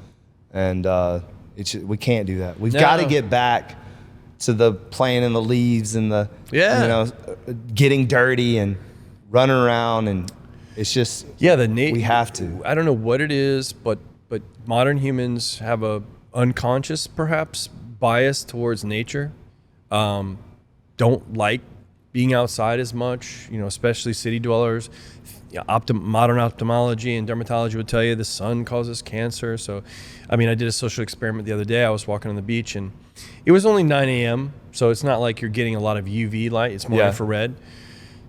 and we can't do that. We've got to get back to the playing in the leaves and the you know, getting dirty and running around, and it's just we have to. I don't know what it is, but modern humans have a unconscious perhaps bias towards nature. Don't like being outside as much, you know, especially city dwellers. Modern ophthalmology and dermatology would tell you the sun causes cancer. So, I mean, I did a social experiment the other day. I was walking on the beach and it was only 9 a.m. So it's not like you're getting a lot of UV light. It's more infrared.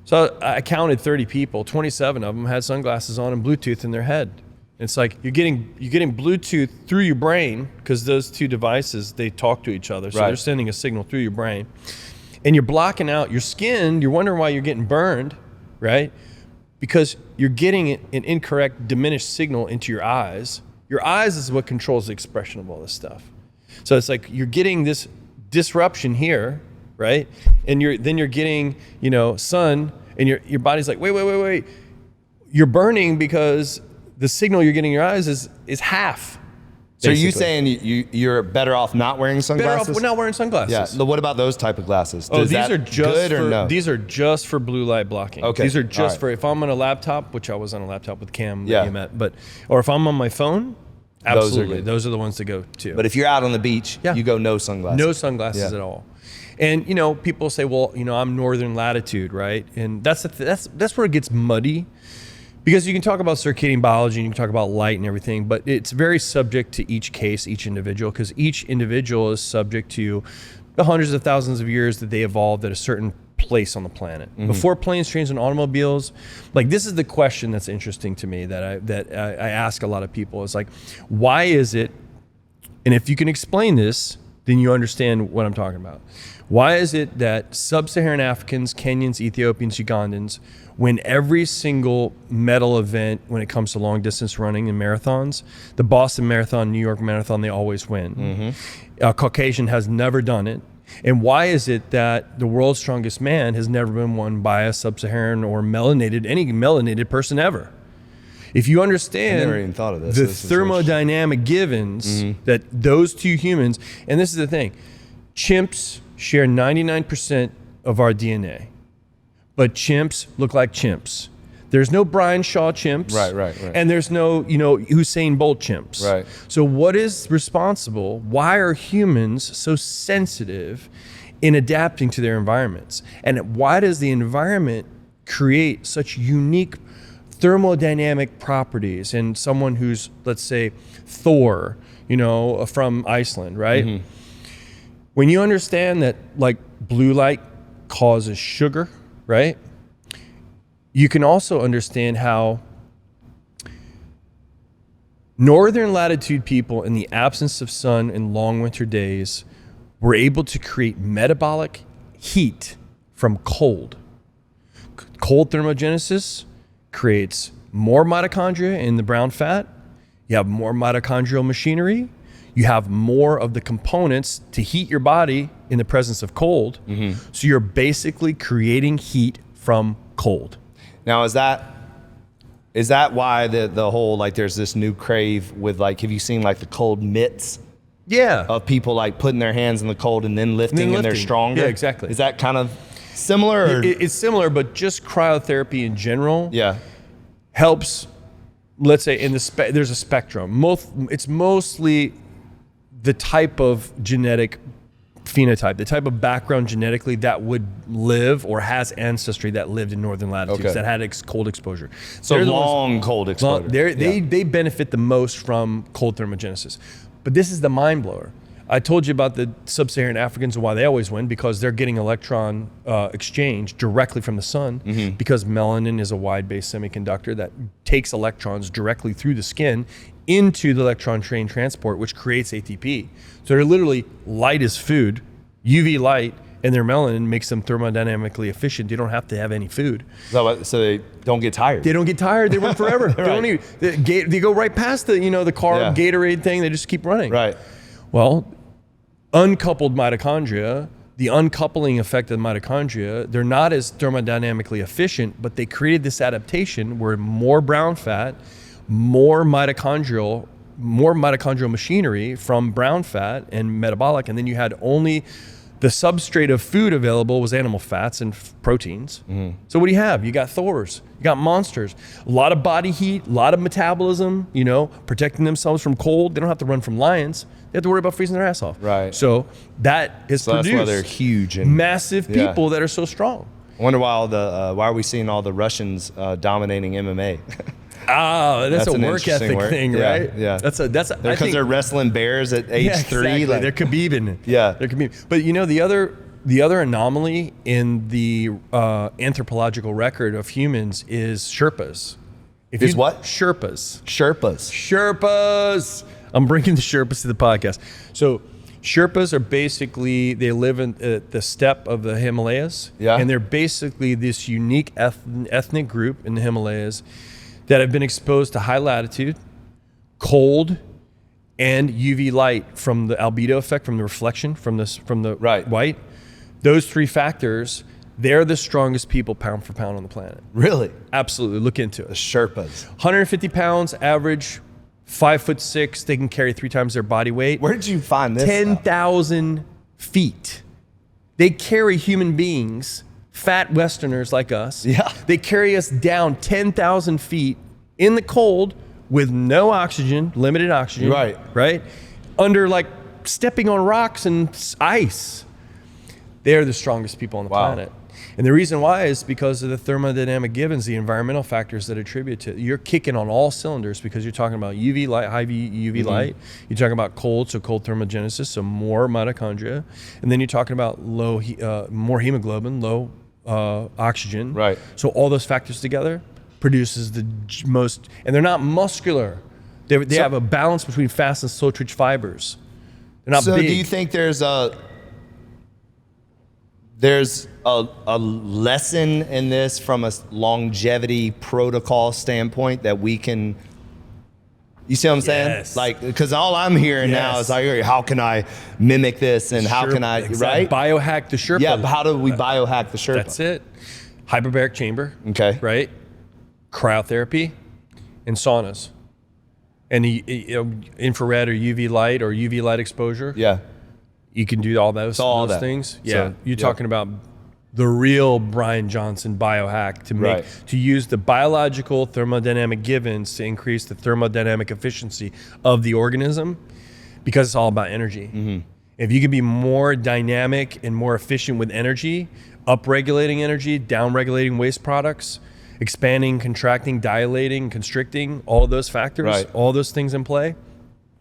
So I counted 30 people. 27 of them had sunglasses on and Bluetooth in their head. It's like you're getting Bluetooth through your brain because those two devices, they talk to each other. So they're sending a signal through your brain. And you're blocking out your skin. You're wondering why you're getting burned, right? Because you're getting an incorrect diminished signal into your eyes. Your eyes is what controls the expression of all this stuff. So it's like you're getting this disruption here, right? And then you're getting, you know, sun, and your body's like, wait. You're burning because the signal you're getting in your eyes is half. So are basically. you saying you're better off not wearing sunglasses? Better off not wearing sunglasses. Yeah. What about those type of glasses? Oh, Is these that are just good for or no? these are just for blue light blocking. Okay. These are just All right. for if I'm on a laptop, which I was on a laptop with Cam that you met, or if I'm on my phone, absolutely, those are the ones to go to. But if you're out on the beach, you go no sunglasses. No sunglasses at all. And you know, people say, well, you know, I'm northern latitude, right? And that's where it gets muddy. Because you can talk about circadian biology and you can talk about light and everything, but it's very subject to each case, each individual, because each individual is subject to the hundreds of thousands of years that they evolved at a certain place on the planet. Before planes, trains, and automobiles, like this is the question that's interesting to me that I ask a lot of people is like, why is it, and if you can explain this, then you understand what I'm talking about. Why is it that sub-Saharan Africans, Kenyans, Ethiopians, Ugandans win every single medal event when it comes to long distance running and marathons? The Boston Marathon, New York Marathon, they always win. Caucasian has never done it. And why is it that the world's strongest man has never been won by a sub-Saharan or any melanated person ever? If you understand I never even thought of this. the thermodynamic givens that those two humans, and this is the thing, chimps share 99% of our DNA, but chimps look like chimps. There's no Brian Shaw chimps. Right. And there's no, you know, Usain Bolt chimps. Right. So what is responsible? Why are humans so sensitive in adapting to their environments? And why does the environment create such unique thermodynamic properties in someone who's, let's say, Thor, you know, from Iceland, right? When you understand that, like, blue light causes sugar, right? You can also understand how northern latitude people, in the absence of sun and long winter days, were able to create metabolic heat from cold. Cold thermogenesis creates more mitochondria in the brown fat. You have more mitochondrial machinery. You have more of the components to heat your body in the presence of cold. So you're basically creating heat from cold. Now, is that why the whole, like, there's this new crave with, like, have you seen, like, the cold mitts? Yeah. Of people, like, putting their hands in the cold and then lifting, and they're stronger? Yeah, exactly. Is that kind of similar? Or? It's similar, but just cryotherapy in general Yeah. helps, let's say, there's a spectrum. It's mostly the type of genetic phenotype, the type of background genetically that would live or has ancestry that lived in northern latitudes that had cold exposure. So cold exposure. They benefit the most from cold thermogenesis. But this is the mind blower. I told you about the sub-Saharan Africans and why they always win, because they're getting electron exchange directly from the sun, because melanin is a wide-based semiconductor that takes electrons directly through the skin into the electron train transport, which creates ATP. So they're literally light as food, UV light, and their melanin makes them thermodynamically efficient. They don't have to have any food. So they don't get tired. They don't get tired. They run forever. Right. They go right past the carb Gatorade thing. They just keep running. Right. Well, uncoupled mitochondria, the uncoupling effect of mitochondria, they're not as thermodynamically efficient, but they created this adaptation where more brown fat, more mitochondrial machinery from brown fat and metabolic, and then you had only the substrate of food available was animal fats and proteins. So what do you have? You got Thors, you got monsters, a lot of body heat, a lot of metabolism, protecting themselves from cold. They don't have to run from lions. They have to worry about freezing their ass off. Right. So that is So that's why they're produced huge and massive people that are so strong. I wonder why are we seeing all the Russians dominating MMA? That's a an work interesting ethic thing, Yeah, right? yeah. That's Because they're wrestling bears at age 3. Exactly. Like, They're Khabibing. Yeah. They're Khabibing. But the other anomaly in the anthropological record of humans is Sherpas. What? Sherpas. Sherpas. I'm bringing the Sherpas to the podcast. So Sherpas are basically, they live in the steppe of the Himalayas. Yeah. And they're basically this unique ethnic group in the Himalayas that have been exposed to high latitude, cold, and UV light from the albedo effect, from the reflection from the white. Those 3 factors, they're the strongest people pound for pound on the planet. Really? Absolutely. Look into The it. Sherpas. 150 pounds average, 5'6". They can carry 3 times their body weight. Where did you find this? 10,000 feet. They carry human beings, fat Westerners like us. Yeah. They carry us down 10,000 feet in the cold with no oxygen, limited oxygen. Right? Under stepping on rocks and ice. They're the strongest people on the planet. And the reason why is because of the thermodynamic givens, the environmental factors that attribute to it. You're kicking on all cylinders because you're talking about UV light, high UV light. You're talking about cold, so cold thermogenesis, so more mitochondria. And then you're talking about more hemoglobin, low oxygen. Right. So all those factors together produces the most, and they're not muscular. They have a balance between fast and slow-twitch fibers. They're not big. So do you think there's a lesson in this from a longevity protocol standpoint that we can, you see what I'm saying? Yes. Because all I'm hearing now is how can I mimic this and how can I, right? Biohack the Sherpa. Yeah, but how do we biohack the Sherpa? That's it. Hyperbaric chamber. Okay. Right? Cryotherapy and saunas. And the infrared or UV light exposure. Yeah. You can do all those things. Yeah. So, You're talking about the real Brian Johnson biohack to use the biological thermodynamic givens to increase the thermodynamic efficiency of the organism, because it's all about energy. If you can be more dynamic and more efficient with energy, upregulating energy, downregulating waste products, expanding, contracting, dilating, constricting, all of those factors, all those things in play.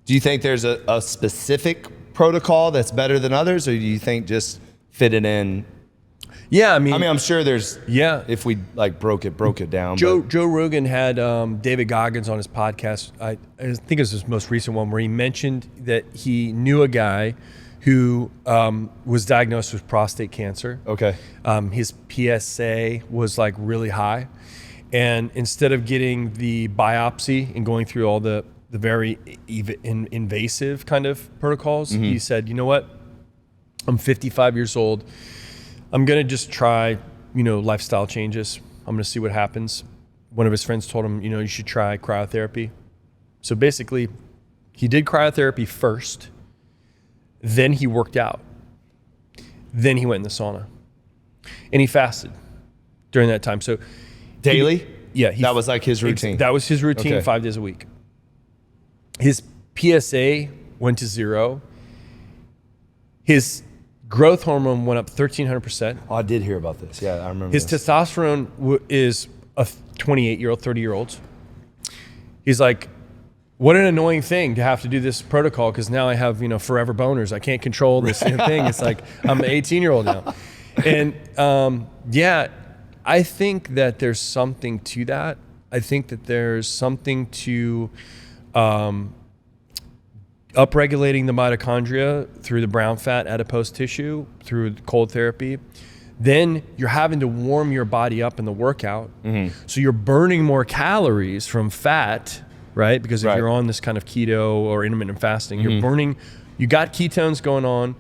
Do you think there's a specific protocol that's better than others, or do you think just fit it in? Yeah, I mean, I'm sure there's. Yeah. If we broke it down. Joe Rogan had David Goggins on his podcast. I think it was his most recent one, where he mentioned that he knew a guy who was diagnosed with prostate cancer. Okay. His PSA was really high, and instead of getting the biopsy and going through all the very invasive kind of protocols, he said, you know what? I'm 55 years old. I'm going to just try, lifestyle changes. I'm going to see what happens. One of his friends told him, you should try cryotherapy. So basically, he did cryotherapy first. Then he worked out. Then he went in the sauna. And he fasted during that time. So daily? That was his routine. That was his routine, 5 days a week. His PSA went to 0. His growth hormone went up 1,300%. Oh, I did hear about this. Yeah, I remember. His testosterone is a 28-year-old, 30-year-old. He's like, What an annoying thing to have to do this protocol, because now I have, forever boners. I can't control this thing. It's like I'm an 18-year-old now. And I think that there's something to that. I think that there's something to upregulating the mitochondria through the brown fat adipose tissue, through cold therapy. Then you're having to warm your body up in the workout. So you're burning more calories from fat, right? Because if you're on this kind of keto or intermittent fasting, you're burning, you got ketones going on,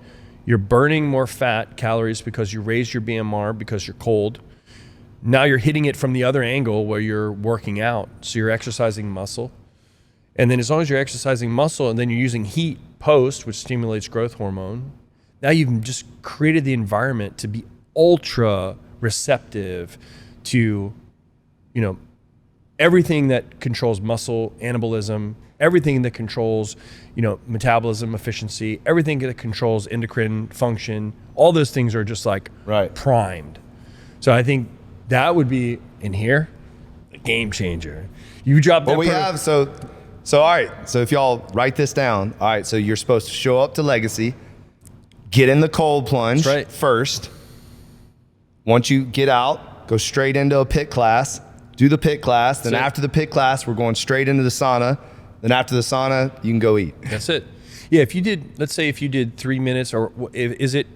you're burning more fat calories because you raised your BMR because you're cold. Now you're hitting it from the other angle where you're working out. So you're exercising muscle. And then as long as you're exercising muscle and then you're using heat post, which stimulates growth hormone, now you've just created the environment to be ultra receptive to, everything that controls muscle anabolism, everything that controls, metabolism efficiency, everything that controls endocrine function. All those things are just like primed. So I think that would be in here a game changer. You drop that. Well, we have so all right. So if y'all write this down, all right. So you're supposed to show up to Legacy, get in the cold plunge first. Once you get out, go straight into a pit class. Do the pit class. Then after the pit class, we're going straight into the sauna. Then after the sauna, you can go eat. That's it. Yeah, let's say if you did 3 minutes, or is it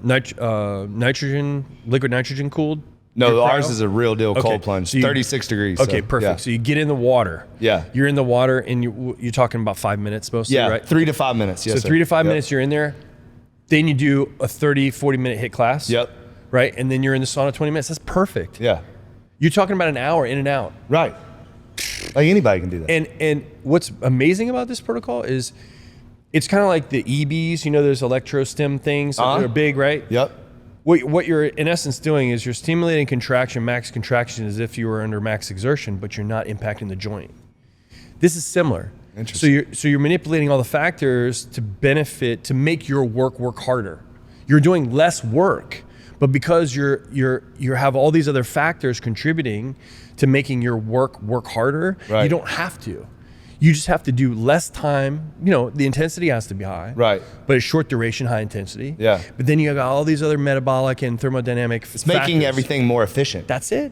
nitrogen, liquid nitrogen cooled? No, ours is a real deal cold plunge, so 36 degrees. Okay, perfect. Yeah. So you get in the water. Yeah. You're in the water, and you're talking about 5 minutes mostly, right? 3 to 5 minutes, yes, so 3 to 5 minutes, you're in there. Then you do a 30, 40-minute HIIT class. Yep. Right? And then you're in the sauna 20 minutes. That's perfect. Yeah. You're talking about an hour in and out. Right. Like anybody can do that. And what's amazing about this protocol is it's kind of like the EBs, those electrostim things that are big, right? Yep. What you're in essence doing is you're stimulating contraction, max contraction, as if you were under max exertion, but you're not impacting the joint. This is similar. Interesting. So you're manipulating all the factors to benefit, to make your work harder. You're doing less work, but because you have all these other factors contributing to making your work harder, you don't have to. You just have to do less time. The intensity has to be high, right? But it's short duration, high intensity. Yeah. But then you got all these other metabolic and thermodynamic factors. It's making everything more efficient. That's it.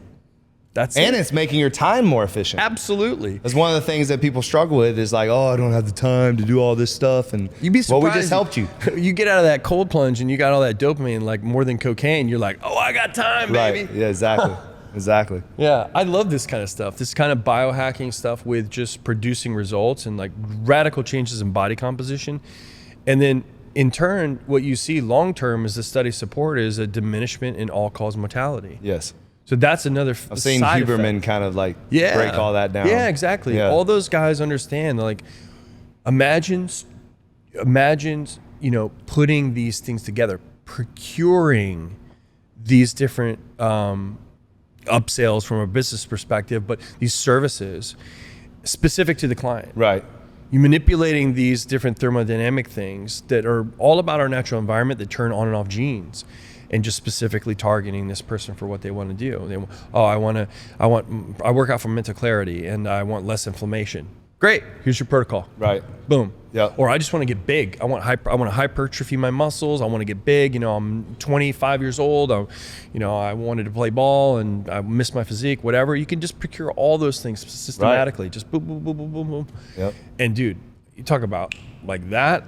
And it's making your time more efficient. Absolutely. That's one of the things that people struggle with is like, oh, I don't have the time to do all this stuff. And you'd be surprised. Well, we just helped you. You get out of that cold plunge and you got all that dopamine, like more than cocaine. You're like, oh, I got time, baby. Right. Yeah, exactly. Exactly. Yeah, I love this kind of stuff. This kind of biohacking stuff with just producing results and like radical changes in body composition. And then in turn, what you see long-term, as the studies support, is a diminishment in all-cause mortality. Yes. So that's another I've seen Huberman kind of like break all that down. Yeah, exactly. Yeah. All those guys understand. Like, imagine, putting these things together, procuring these different upsales from a business perspective, but these services specific to the client. Right. You're manipulating these different thermodynamic things that are all about our natural environment that turn on and off genes, and just specifically targeting this person for what they want to do. I work out for mental clarity and I want less inflammation. Great. Here's your protocol. Right. Boom. Yeah. Or I just want to get big. I want to hypertrophy my muscles. I want to get big. I'm 25 years old. I wanted to play ball and I missed my physique, whatever. You can just procure all those things systematically. Right. Just boom, boom, boom, boom, boom, boom. Yep. And dude, you talk about like that.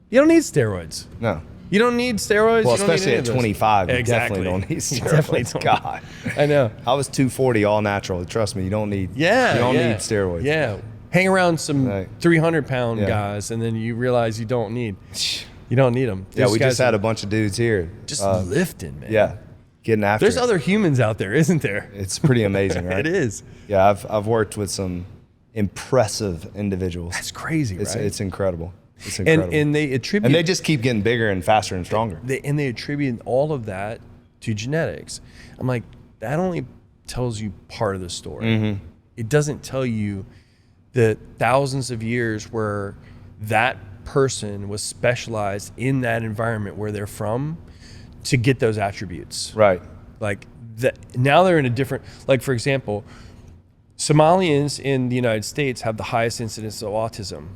You don't need steroids. No. You don't need steroids. Well, you don't especially need at 25, exactly. You definitely don't need steroids. You definitely don't. God, I know. I was 240 all natural. Trust me, you don't need. Yeah, you don't need steroids. Yeah, hang around some 300-pound guys, and then you realize you don't need them. Yeah, we just had a bunch of dudes here, just lifting, man. Yeah, getting after. There's other humans out there, isn't there? It's pretty amazing, right? It is. Yeah, I've worked with some impressive individuals. That's crazy, right? It's incredible. It's incredible. And they attribute. And they just keep getting bigger and faster and stronger. They attribute all of that to genetics. I'm like, that only tells you part of the story. Mm-hmm. It doesn't tell you the thousands of years where that person was specialized in that environment where they're from to get those attributes. Right. Like that. Now they're in a different. Like, for example, Somalians in the United States have the highest incidence of autism.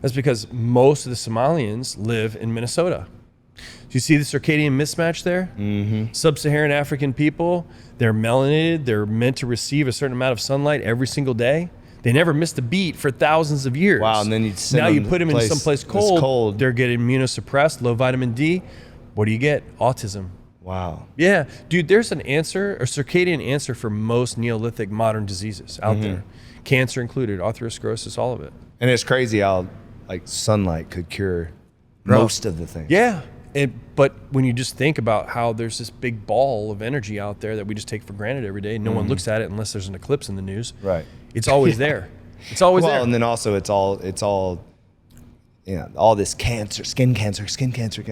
That's because most of the Somalians live in Minnesota. Do you see the circadian mismatch there? Mm-hmm. Sub-Saharan African people, they're melanated. They're meant to receive a certain amount of sunlight every single day. They never missed a beat for thousands of years. Wow, and then you put them in someplace cold. They're getting immunosuppressed, low vitamin D. What do you get? Autism. Wow. Yeah, dude, there's an answer, a circadian answer for most Neolithic modern diseases out there. Cancer included, atherosclerosis, all of it. And it's crazy how like sunlight could cure most of the things. Yeah. But when you just think about how there's this big ball of energy out there that we just take for granted every day, no one looks at it unless there's an eclipse in the news. Right. It's always there. It's always there. Well, and then also it's all you know, all this cancer, skin cancer.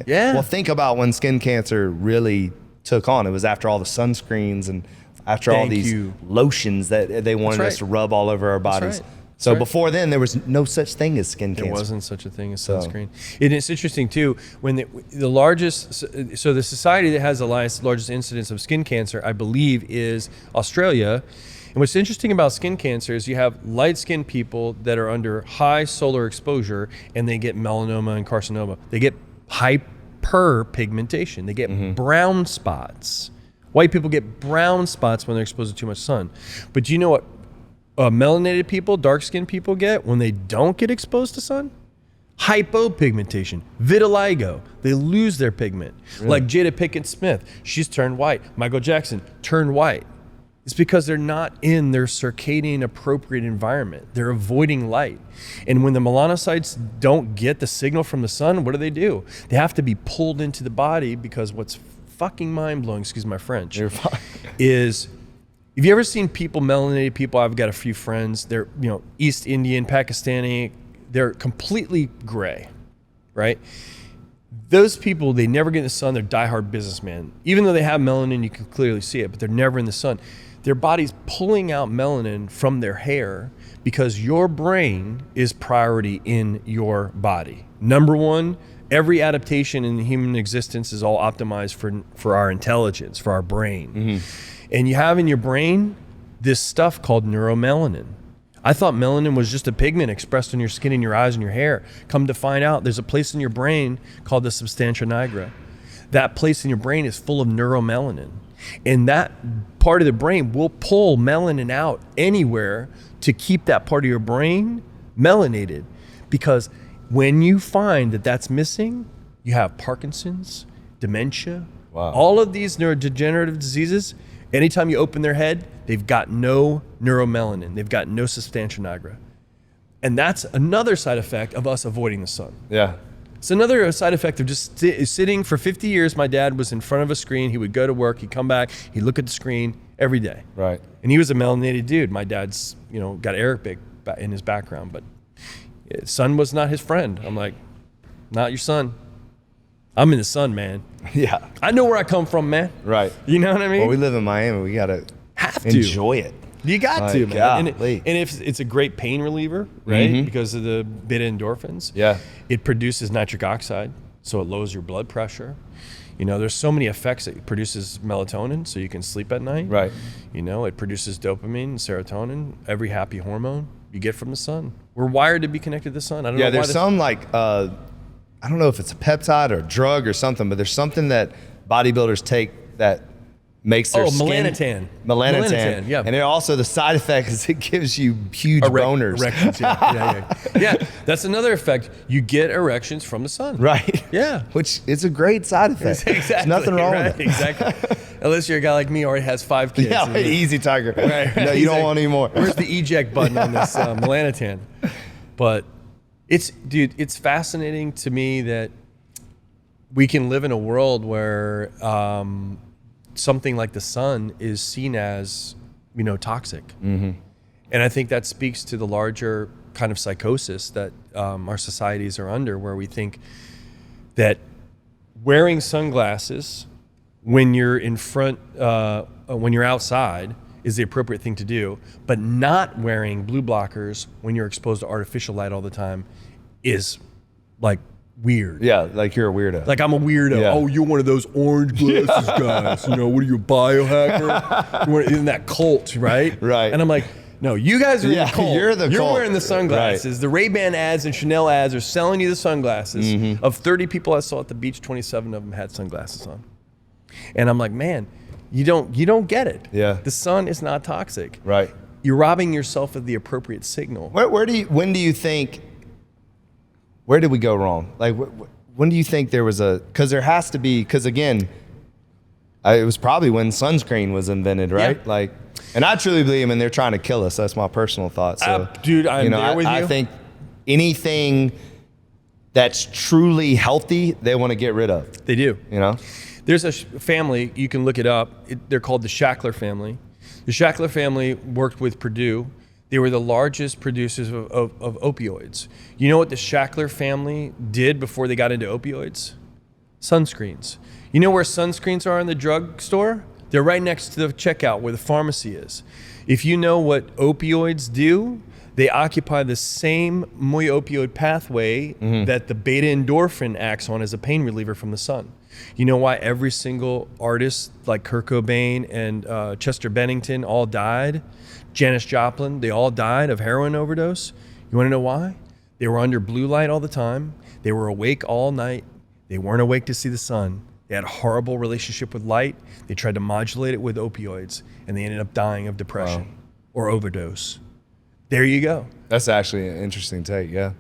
Yeah. Well, think about when skin cancer really took on. It was after all the sunscreens and after all these lotions that they wanted us to rub all over our bodies. Right. So before then, there was no such thing as skin cancer. There wasn't such a thing as sunscreen. And it's interesting too, when the largest, so the society that has the largest incidence of skin cancer, I believe, is Australia. And what's interesting about skin cancer is you have light-skinned people that are under high solar exposure and they get melanoma and carcinoma. They get hyperpigmentation. They get brown spots. White people get brown spots when they're exposed to too much sun. But do you know what melanated people, dark-skinned people get when they don't get exposed to sun? Hypopigmentation, vitiligo. They lose their pigment. Really? Like Jada Pinkett Smith, she's turned white. Michael Jackson turned white. It's because they're not in their circadian appropriate environment. They're avoiding light. And when the melanocytes don't get the signal from the sun, what do? They have to be pulled into the body because what's fucking mind-blowing, excuse my French, You're fine. is, have you ever seen melanated people? I've got a few friends. They're, East Indian, Pakistani. They're completely gray, right? Those people, they never get in the sun. They're diehard businessmen. Even though they have melanin, you can clearly see it, but they're never in the sun. Their body's pulling out melanin from their hair because your brain is priority in your body. Number one, every adaptation in human existence is all optimized for our intelligence, for our brain. And you have in your brain this stuff called neuromelanin. I thought melanin was just a pigment expressed on your skin and your eyes and your hair. Come to find out, there's a place in your brain called the substantia nigra. That place in your brain is full of neuromelanin. And that part of the brain will pull melanin out anywhere to keep that part of your brain melanated. Because when you find that that's missing, you have Parkinson's, dementia, all of these neurodegenerative diseases. Anytime you open their head, they've got no neuromelanin. They've got no substantia nigra. And that's another side effect of us avoiding the sun. Yeah. It's another side effect of just sitting for 50 years. My dad was in front of a screen. He would go to work. He'd come back. He'd look at the screen every day. Right. And he was a melanated dude. My dad's, got Arabic in his background, but sun was not his friend. I'm like, not your son. I'm in the sun, man. Yeah. I know where I come from, man. Right. You know what I mean? Well, we live in Miami. We got to enjoy it. You got to, man. And Golly. if it's a great pain reliever, right? Because of the beta endorphins. Yeah. It produces nitric oxide, so it lowers your blood pressure. There's so many effects. It produces melatonin, so you can sleep at night. Right. It produces dopamine, serotonin, every happy hormone you get from the sun. We're wired to be connected to the sun. I don't know why there's some I don't know if it's a peptide or a drug or something, but there's something that bodybuilders take that makes their skin... Melanotan. Yeah. And it also, the side effect is it gives you huge boners. Erections, yeah. That's another effect. You get erections from the sun. Right. Yeah. Which is a great side effect. Exactly. There's nothing wrong with it. Exactly. Unless you're a guy like me who already has 5 kids. Yeah, easy, Tiger. Right. No, you don't want any more. Where's the eject button on this melanotan? But it's fascinating to me that we can live in a world where something like the sun is seen as, toxic. And I think that speaks to the larger kind of psychosis that our societies are under, where we think that wearing sunglasses when you're when you're outside is the appropriate thing to do, but not wearing blue blockers when you're exposed to artificial light all the time is like weird. Yeah, like you're a weirdo. Like I'm a weirdo. Yeah. Oh, you're one of those orange glasses guys. What are you, a biohacker? You're in that cult, right? Right. And I'm like, No, you guys are Yeah, the cult. you're the cult. Wearing the sunglasses. Right. The Ray-Ban ads and Chanel ads are selling you the sunglasses. Mm-hmm. Of 30 people I saw at the beach, 27 of them had sunglasses on. And I'm like, man, you don't get it. Yeah. The sun is not toxic. Right. You're robbing yourself of the appropriate signal. When do you think, where did we go wrong? Like, when do you think there was because there has to be, because again, it was probably when sunscreen was invented, right? Yeah. Like, and I truly believe, and they're trying to kill us. That's my personal thought. So, dude, I'm there with you. I think anything that's truly healthy, they want to get rid of. They do. You know? There's a family, you can look it up. They're called the Shackler family. The Shackler family worked with Purdue. They were the largest producers of opioids. You know what the Shackler family did before they got into opioids? Sunscreens. You know where sunscreens are in the drugstore? They're right next to the checkout where the pharmacy is. If you know what opioids do, they occupy the same opioid pathway that the beta endorphin acts on as a pain reliever from the sun. You know why every single artist like Kurt Cobain and Chester Bennington all died? Janis Joplin, they all died of heroin overdose. You want to know why? They were under blue light all the time. They were awake all night. They weren't awake to see the sun. They had a horrible relationship with light. They tried to modulate it with opioids, and they ended up dying of depression or overdose. There you go. That's actually an interesting take, yeah.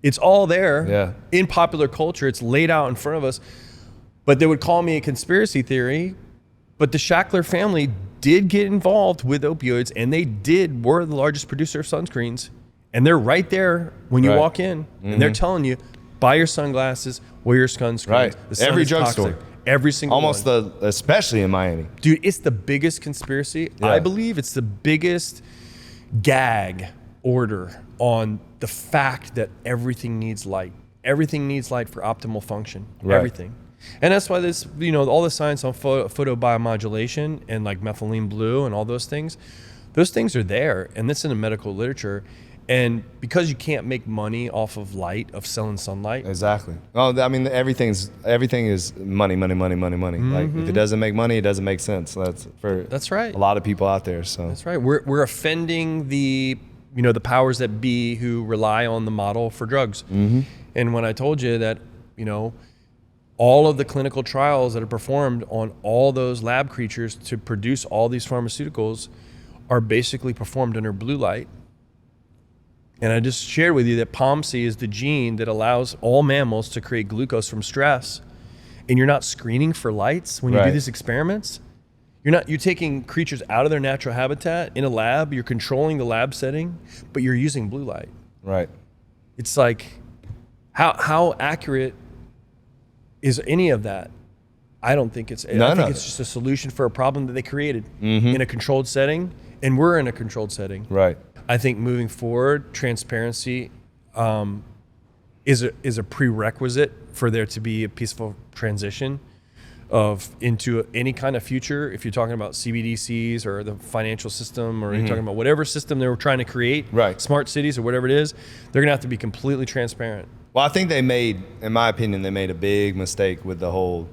It's all there Yeah. in popular culture. It's laid out in front of us. But they would call me a conspiracy theory. But the Shackler family did get involved with opioids, and they were the largest producer of sunscreens. And they're right there when you walk in, and they're telling you, buy your sunglasses, wear your sunscreen. Right. The sun Every is drugstore. toxic. Every single one. Especially in Miami. Dude, it's the biggest conspiracy. Yeah. I believe it's the biggest gag order on the fact that everything needs light. Everything needs light for optimal function. Right. Everything. And that's why this, all the science on photobiomodulation and like methylene blue and all those things are there. And that's in the medical literature. And because you can't make money off of light, of selling sunlight. Exactly. Oh, I mean, everything is money. Like, if it doesn't make money, it doesn't make sense. That's right. A lot of people out there. So that's right. We're offending the powers that be who rely on the model for drugs. And when I told you that, all of the clinical trials that are performed on all those lab creatures to produce all these pharmaceuticals are basically performed under blue light. And I just shared with you that POMC is the gene that allows all mammals to create glucose from stress. And you're not screening for lights when you do these experiments. You're taking creatures out of their natural habitat in a lab, you're controlling the lab setting, but you're using blue light. Right. It's like, how accurate is any of that? I don't think it's, I think it's just a solution for a problem that they created in a controlled setting, and we're in a controlled setting. Right. I think moving forward, transparency is a prerequisite for there to be a peaceful transition into any kind of future. If you're talking about CBDCs or the financial system, or you're talking about whatever system they were trying to create, smart cities or whatever it is, they're gonna have to be completely transparent. Well, I think in my opinion, they made a big mistake with the whole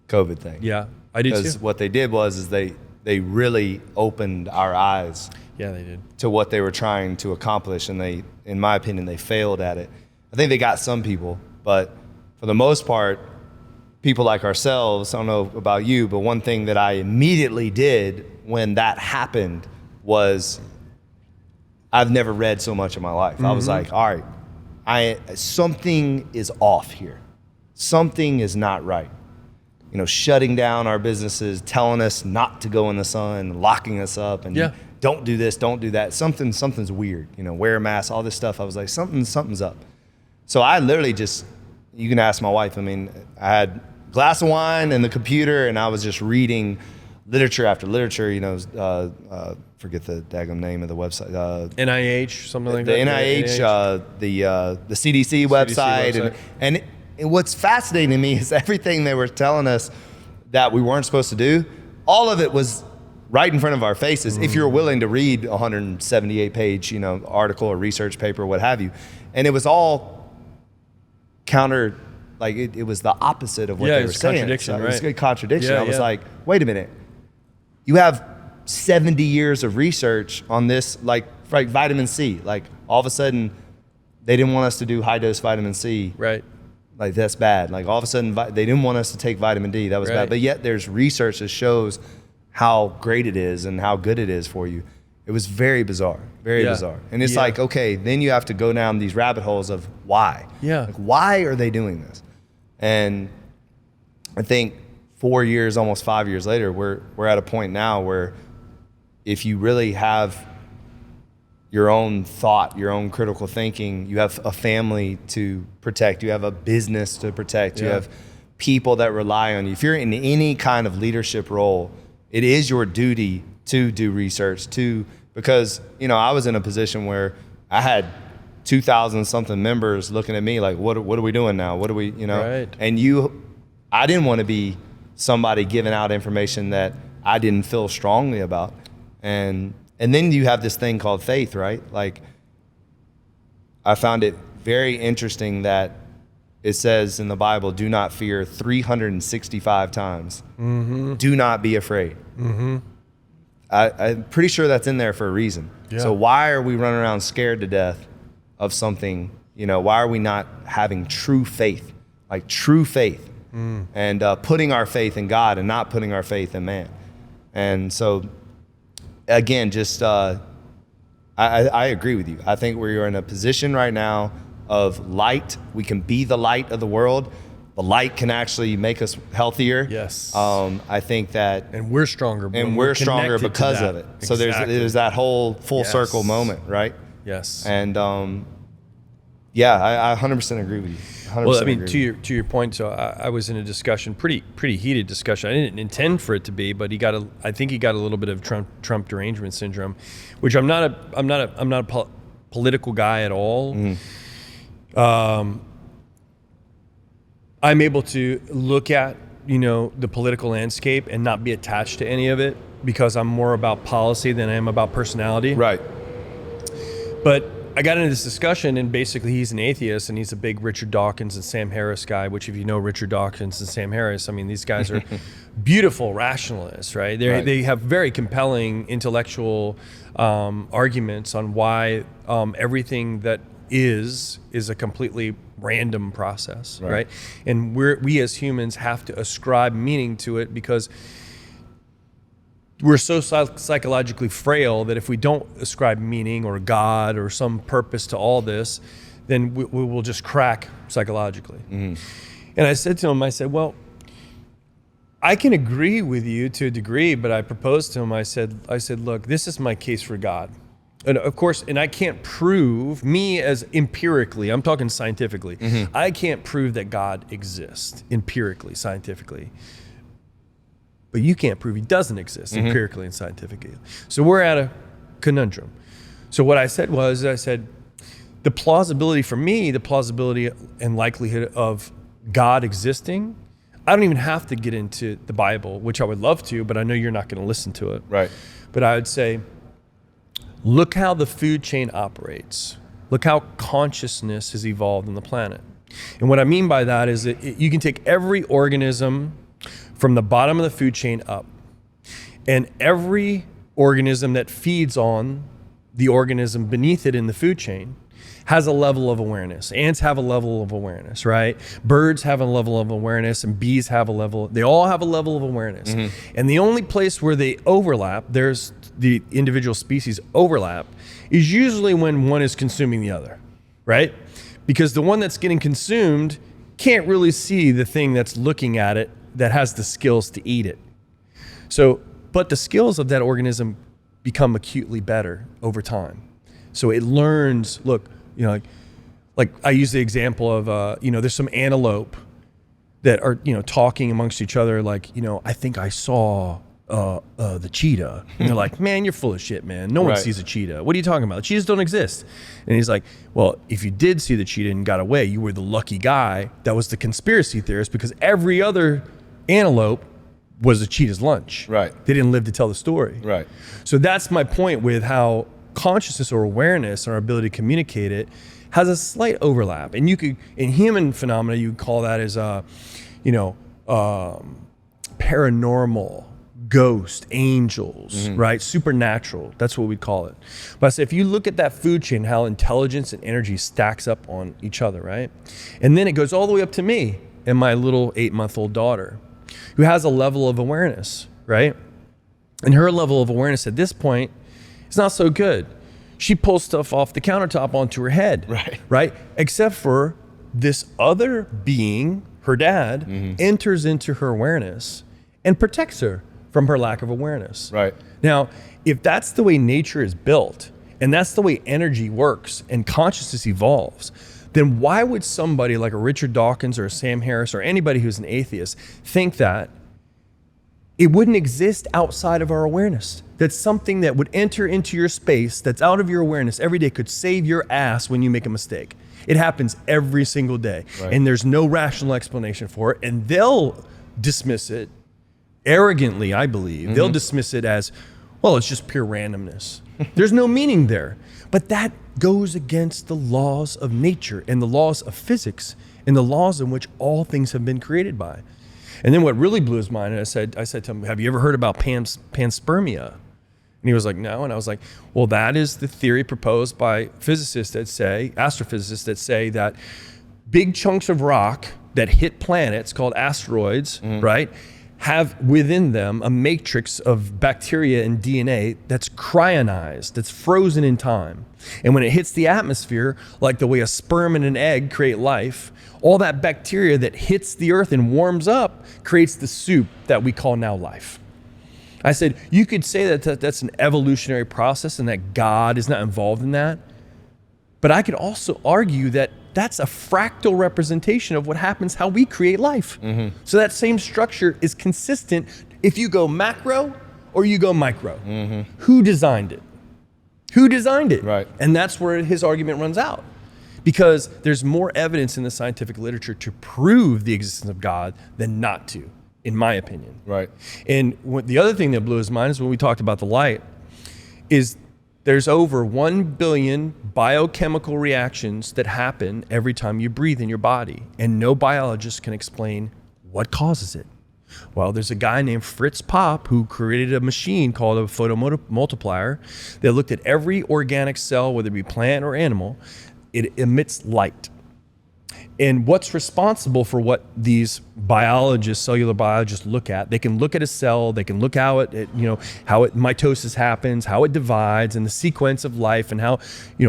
COVID thing. Yeah, I did too. Because what they did was they really opened our eyes. Yeah, they did. To what they were trying to accomplish, and they, in my opinion, they failed at it. I think they got some people, but for the most part, people like ourselves, I don't know about you, but one thing that I immediately did when that happened was, I've never read so much in my life. I was like, all right, something is off here. Something is not right. Shutting down our businesses, telling us not to go in the sun, locking us up, and don't do this, don't do that. Something's weird. Wear a mask, all this stuff. I was like, something's up. So I literally you can ask my wife. I mean, I had a glass of wine and the computer, and I was just reading literature after literature. Forget the daggum name of the website. NIH, something like the that. NIH, the CDC website. And what's fascinating to me is everything they were telling us that we weren't supposed to do, all of it was right in front of our faces, if you're willing to read a 178-page, article or research paper, what have you. And it was all counter, like it was the opposite of what they were saying. Contradiction, so it was a contradiction. Yeah, I was like, wait a minute. You have 70 years of research on this, like like vitamin C. Like all of a sudden, they didn't want us to do high dose vitamin C. Right. Like that's bad. Like all of a sudden, they didn't want us to take vitamin D. That was bad. But yet there's research that shows how great it is and how good it is for you. It was very bizarre, very bizarre. And it's like, okay, then you have to go down these rabbit holes of why. Yeah. Like, why are they doing this? And I think 4 years, almost 5 years later, we're at a point now where if you really have your own thought, your own critical thinking, you have a family to protect, you have a business to protect, you have people that rely on you. If you're in any kind of leadership role, it is your duty to do research, because, you know, I was in a position where I had 2,000 something members looking at me like, what are we doing now? What do we, you know? Right. And I didn't want to be somebody giving out information that I didn't feel strongly about. And then you have this thing called faith, right? Like, I found it very interesting that it says in the Bible, do not fear 365 times. Mm-hmm. Do not be afraid. Mm-hmm. I'm pretty sure that's in there for a reason. Yeah. So why are we running around scared to death of something? You know, why are we not having true faith? Like true faith. And putting our faith in God and not putting our faith in man. And so, again, just I agree with you. I think we're in a position right now of light. We can be the light of the world. The light can actually make us healthier. Yes. I think that, and we're stronger. And we're stronger because of it. So there's that whole full circle moment, right? Yes. And I 100% agree with you. 100% well, I mean, to your point. So I was in a discussion, pretty heated discussion. I didn't intend for it to be, but I think he got a little bit of Trump derangement syndrome, which I'm not a political guy at all. I'm able to look at, you know, the political landscape and not be attached to any of it because I'm more about policy than I am about personality. Right. But I got into this discussion, and basically he's an atheist, and he's a big Richard Dawkins and Sam Harris guy, which if you know Richard Dawkins and Sam Harris, I mean, these guys are beautiful rationalists, right? They have very compelling intellectual arguments on why everything that is a completely random process, right? And we as humans have to ascribe meaning to it because we're so psychologically frail that if we don't ascribe meaning or God or some purpose to all this, then we will just crack psychologically. And I said to him, I said, well, I can agree with you to a degree, but I proposed to him, I said, look, this is my case for God. And of course, and I can't prove, me as empirically, I'm talking scientifically, I can't prove that God exists empirically, scientifically. But you can't prove he doesn't exist empirically and scientifically. So we're at a conundrum. So what I said was, the plausibility and likelihood of God existing, I don't even have to get into the Bible, which I would love to, but I know you're not going to listen to it. Right. But I would say, look how the food chain operates. Look how consciousness has evolved on the planet. And what I mean by that is that you can take every organism from the bottom of the food chain up, and every organism that feeds on the organism beneath it in the food chain has a level of awareness. Ants have a level of awareness, right? Birds have a level of awareness, and bees have they all have a level of awareness. And the only place where they overlap, there's the individual species overlap, is usually when one is consuming the other, right? Because the one that's getting consumed can't really see the thing that's looking at it that has the skills to eat it. So, but the skills of that organism become acutely better over time. So it learns, look, you know, like I use the example of, you know, there's some antelope that are, you know, talking amongst each other like, you know, I think I saw the cheetah. And they're like, man, you're full of shit, man. No one sees a cheetah. What are you talking about? The cheetahs don't exist. And he's like, well, if you did see the cheetah and got away, you were the lucky guy. That was the conspiracy theorist, because every other antelope was a cheetah's lunch. Right. They didn't live to tell the story. Right. So that's my point with how consciousness or awareness, our ability to communicate it, has a slight overlap. And you could, in human phenomena, you could call that as paranormal ghosts, angels, right? Supernatural. That's what we call it. But I say, if you look at that food chain, how intelligence and energy stacks up on each other, right? And then it goes all the way up to me and my little 8-month-old daughter, who has a level of awareness, right? And her level of awareness at this point is not so good. She pulls stuff off the countertop onto her head, right? Except for this other being, her dad, enters into her awareness and protects her from her lack of awareness. Right. Now, if that's the way nature is built, and that's the way energy works and consciousness evolves, then why would somebody like a Richard Dawkins or a Sam Harris or anybody who's an atheist think that it wouldn't exist outside of our awareness? That's something that would enter into your space that's out of your awareness every day, could save your ass when you make a mistake. It happens every single day. Right. And there's no rational explanation for it. And they'll dismiss it arrogantly, I believe. They'll dismiss it as, well, it's just pure randomness. There's no meaning there. But that goes against the laws of nature and the laws of physics and the laws in which all things have been created by. And then what really blew his mind, and I said to him, have you ever heard about panspermia? And he was like, no. And I was like, well, that is the theory proposed by physicists that say, astrophysicists that say that big chunks of rock that hit planets called asteroids, right, have within them a matrix of bacteria and DNA that's cryogenized, that's frozen in time. And when it hits the atmosphere, like the way a sperm and an egg create life, all that bacteria that hits the earth and warms up creates the soup that we call now life. I said, you could say that that's an evolutionary process and that God is not involved in that. But I could also argue that that's a fractal representation of what happens, how we create life. So that same structure is consistent if you go macro or you go micro. Who designed it? Who designed it? Right. And that's where his argument runs out. Because there's more evidence in the scientific literature to prove the existence of God than not to, in my opinion. Right. And the other thing that blew his mind is when we talked about the light, is there's over 1 billion biochemical reactions that happen every time you breathe in your body, and no biologist can explain what causes it. Well, there's a guy named Fritz Popp who created a machine called a photomultiplier that looked at every organic cell, whether it be plant or animal. It emits light. And what's responsible for what these biologists, cellular biologists, look at? They can look at a cell, they can look how how mitosis happens, how it divides, and the sequence of life, and how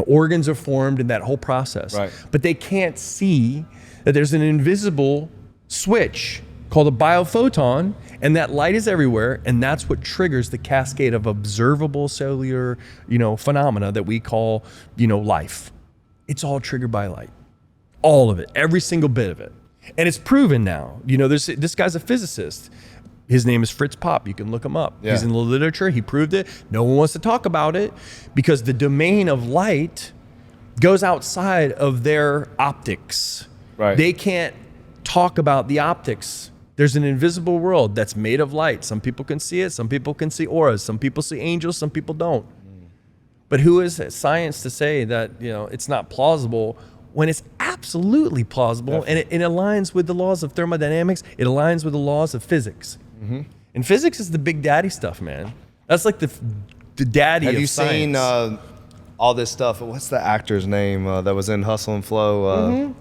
organs are formed in that whole process. Right. But they can't see that there's an invisible switch called a biophoton, and that light is everywhere, and that's what triggers the cascade of observable cellular, phenomena that we call, life. It's all triggered by light. All of it, every single bit of it. And it's proven now. This guy's a physicist. His name is Fritz Popp. You can look him up. Yeah. He's in the literature. He proved it. No one wants to talk about it because the domain of light goes outside of their optics. Right. They can't talk about the optics. There's an invisible world that's made of light. Some people can see it. Some people can see auras. Some people see angels. Some people don't. But who is science to say that it's not plausible when it's absolutely plausible? Definitely. And it aligns with the laws of thermodynamics. It aligns with the laws of physics. And physics is the big daddy stuff, man. That's like the daddy of science. Have you seen all this stuff? What's the actor's name that was in Hustle and Flow?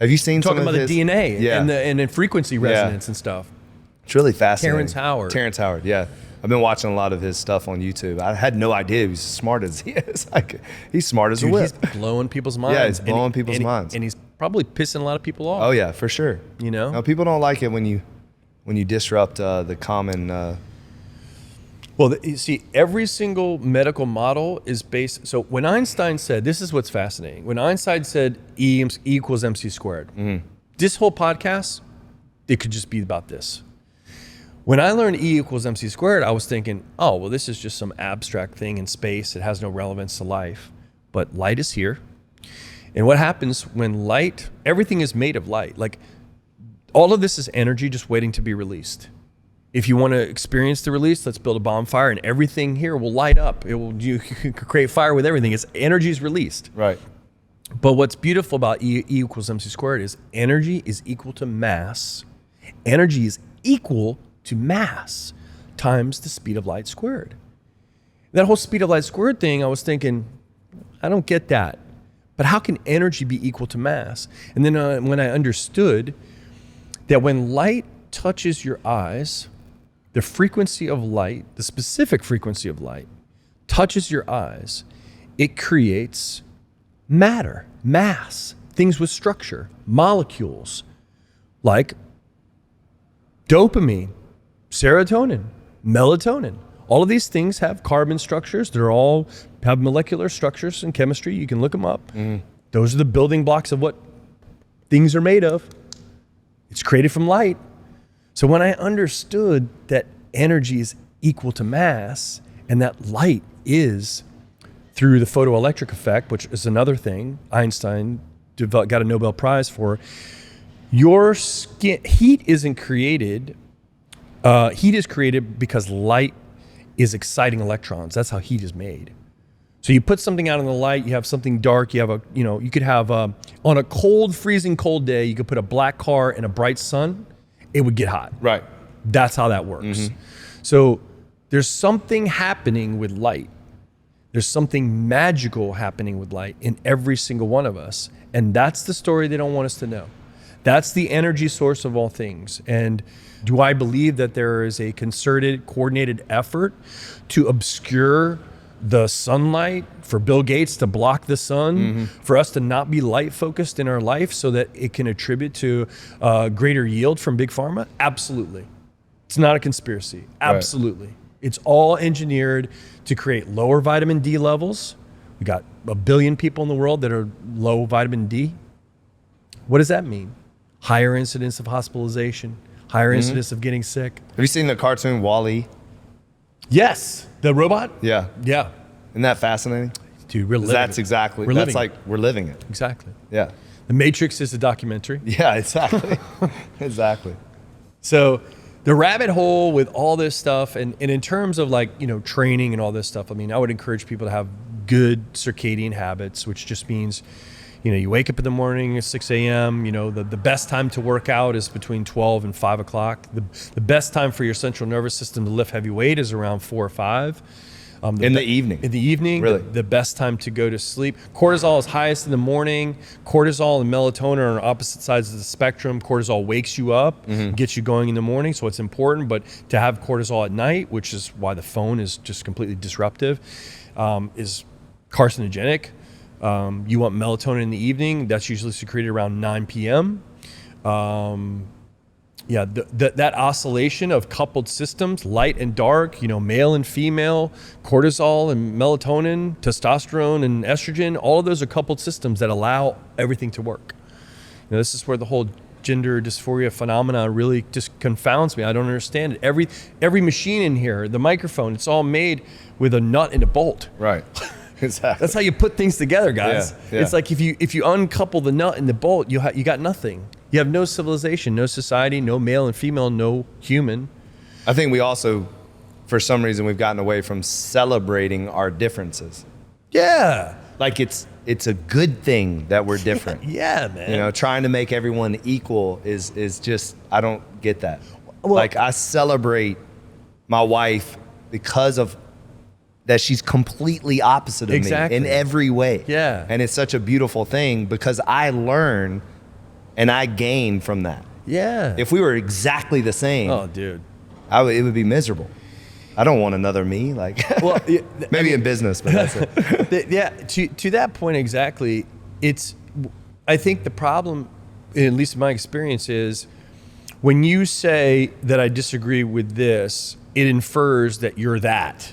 Have you seen Talking some about of his? the DNA Yeah. and the frequency resonance and stuff. It's really fascinating. Terrence Howard. Yeah. I've been watching a lot of his stuff on YouTube. I had no idea he was as smart as he is. He's smart as a whip. He's blowing people's minds. Yeah, he's blowing people's minds. And he's probably pissing a lot of people off. Oh yeah, for sure. No, people don't like it when you disrupt the common. Well, you see, every single medical model is based. So when Einstein said, this is what's fascinating. When Einstein said E equals MC squared, this whole podcast, it could just be about this. When I learned E equals MC squared, I was thinking, oh, well, this is just some abstract thing in space. It has no relevance to life. But light is here. And what happens when light, everything is made of light. Like all of this is energy just waiting to be released. If you want to experience the release, let's build a bonfire and everything here will light up. You can create fire with everything. It's energy is released. Right. But what's beautiful about E equals MC squared is energy is equal to mass. Energy is equal to mass times the speed of light squared. That whole speed of light squared thing, I was thinking, I don't get that. But how can energy be equal to mass? And then when I understood that when light touches your eyes, the frequency of light, the specific frequency of light, touches your eyes, it creates matter, mass, things with structure, molecules like dopamine, serotonin, melatonin. All of these things have carbon structures. They're all have molecular structures in chemistry. You can look them up. Those are the building blocks of what things are made of. It's created from light. So when I understood that energy is equal to mass and that light is through the photoelectric effect, which is another thing Einstein got a Nobel Prize for, your skin, heat is created because light is exciting electrons. That's how heat is made. So you put something out in the light, you have something dark, you could have, on a cold, freezing cold day, you could put a black car in a bright sun, it would get hot. Right. That's how that works. So there's something happening with light. There's something magical happening with light in every single one of us. And that's the story they don't want us to know. That's the energy source of all things. And do I believe that there is a concerted, coordinated effort to obscure the sunlight, for Bill Gates to block the sun, for us to not be light focused in our life so that it can attribute to greater yield from big pharma? Absolutely. It's not a conspiracy. Absolutely. Right. It's all engineered to create lower vitamin D levels. We got 1 billion people in the world that are low vitamin D. What does that mean? Higher incidence of hospitalization, higher incidence of getting sick. Have you seen the cartoon Wall-E? Yes. The robot? Yeah. Yeah. Isn't that fascinating? Dude, we're living That's it. exactly, We're that's living like, we're living it. Exactly. Yeah. The Matrix is a documentary. Yeah, exactly. Exactly. So the rabbit hole with all this stuff, and in terms of training and all this stuff, I mean, I would encourage people to have good circadian habits, which just means, you wake up in the morning at 6 a.m., the best time to work out is between 12 and 5 o'clock. The best time for your central nervous system to lift heavy weight is around 4 or 5. In the evening. In the evening, really? The best time to go to sleep. Cortisol is highest in the morning. Cortisol and melatonin are on opposite sides of the spectrum. Cortisol wakes you up, gets you going in the morning, so it's important. But to have cortisol at night, which is why the phone is just completely disruptive, is carcinogenic. You want melatonin in the evening. That's usually secreted around 9 p.m. That oscillation of coupled systems, light and dark, male and female, cortisol and melatonin, testosterone and estrogen, all of those are coupled systems that allow everything to work. This is where the whole gender dysphoria phenomena really just confounds me. I don't understand it. Every machine in here, the microphone, it's all made with a nut and a bolt. Right. Exactly. That's how you put things together, guys. Yeah. It's like if you uncouple the nut and the bolt, you got nothing. You have no civilization, no society, no male and female, no human. I think we also, for some reason, we've gotten away from celebrating our differences. Yeah. Like it's a good thing that we're different. Yeah, man. Trying to make everyone equal is just, I don't get that. Well, like I celebrate my wife because of that she's completely opposite of me in every way. Yeah. And it's such a beautiful thing because I learn and I gain from that. Yeah. If we were exactly the same, oh, dude, it would be miserable. I don't want another me. Well, maybe in business, but that's it. Yeah. To that point exactly, I think the problem, at least in my experience, is when you say that I disagree with this, it infers that you're that.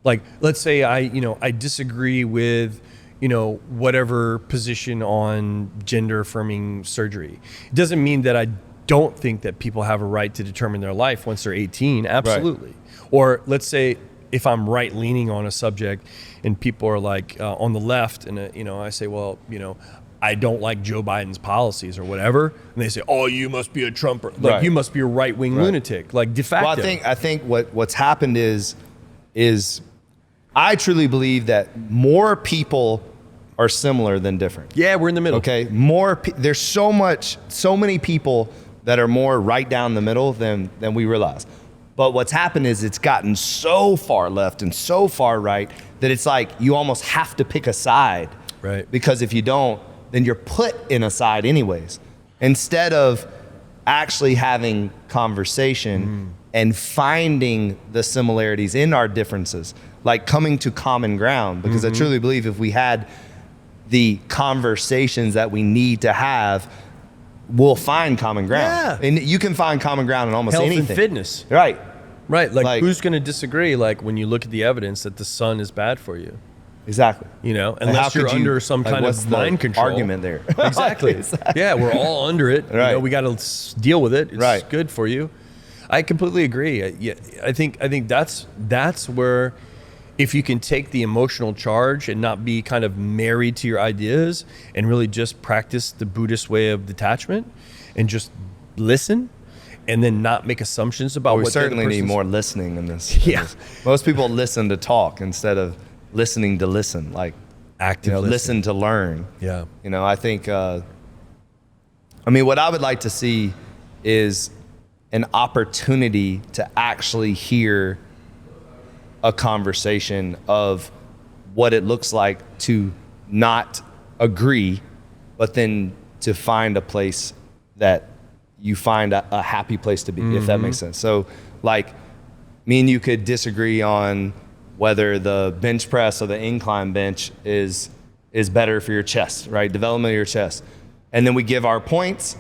Like, let's say I disagree with, whatever position on gender affirming surgery. It doesn't mean that I don't think that people have a right to determine their life once they're 18. Absolutely. Right. Or let's say if I'm right leaning on a subject and people are on the left and, I say, well, I don't like Joe Biden's policies or whatever. And they say, oh, you must be a Trumper. Like, you must be a right-wing lunatic, like de facto. Well, I think what's happened is I truly believe that more people are similar than different. Yeah, we're in the middle. Okay, there's so many people that are more right down the middle than we realize. But what's happened is it's gotten so far left and so far right that it's like you almost have to pick a side. Right. Because if you don't, then you're put in a side anyways. Instead of actually having conversation and finding the similarities in our differences, like coming to common ground. Because I truly believe if we had the conversations that we need to have, we'll find common ground. Yeah. And you can find common ground in almost Health anything. and fitness. Right. Right. Like who's going to to disagree? Like when you look at the evidence that the sun is bad for you. Exactly. You know, And how unless you're could you- under some like, kind what's of the mind control argument there? Exactly. Exactly. Yeah, we're all under it. Right. You know, we got to deal with it. It's Right. good for you. I completely agree. I think that's where, if you can take the emotional charge and not be kind of married to your ideas and really just practice the Buddhist way of detachment and just listen and then not make assumptions about we what the other certainly need person's- more listening in this. Yeah. Most people listen to talk instead of listening to listen. Like, active listen to learn. Yeah. You know, I think, I mean, what I would like to see is an opportunity to actually hear a conversation of what it looks like to not agree, but then to find a place that you find a happy place to be, if that makes sense. So like me and you could disagree on whether the bench press or the incline bench is better for your chest, right? Development of your chest. And then we give our points,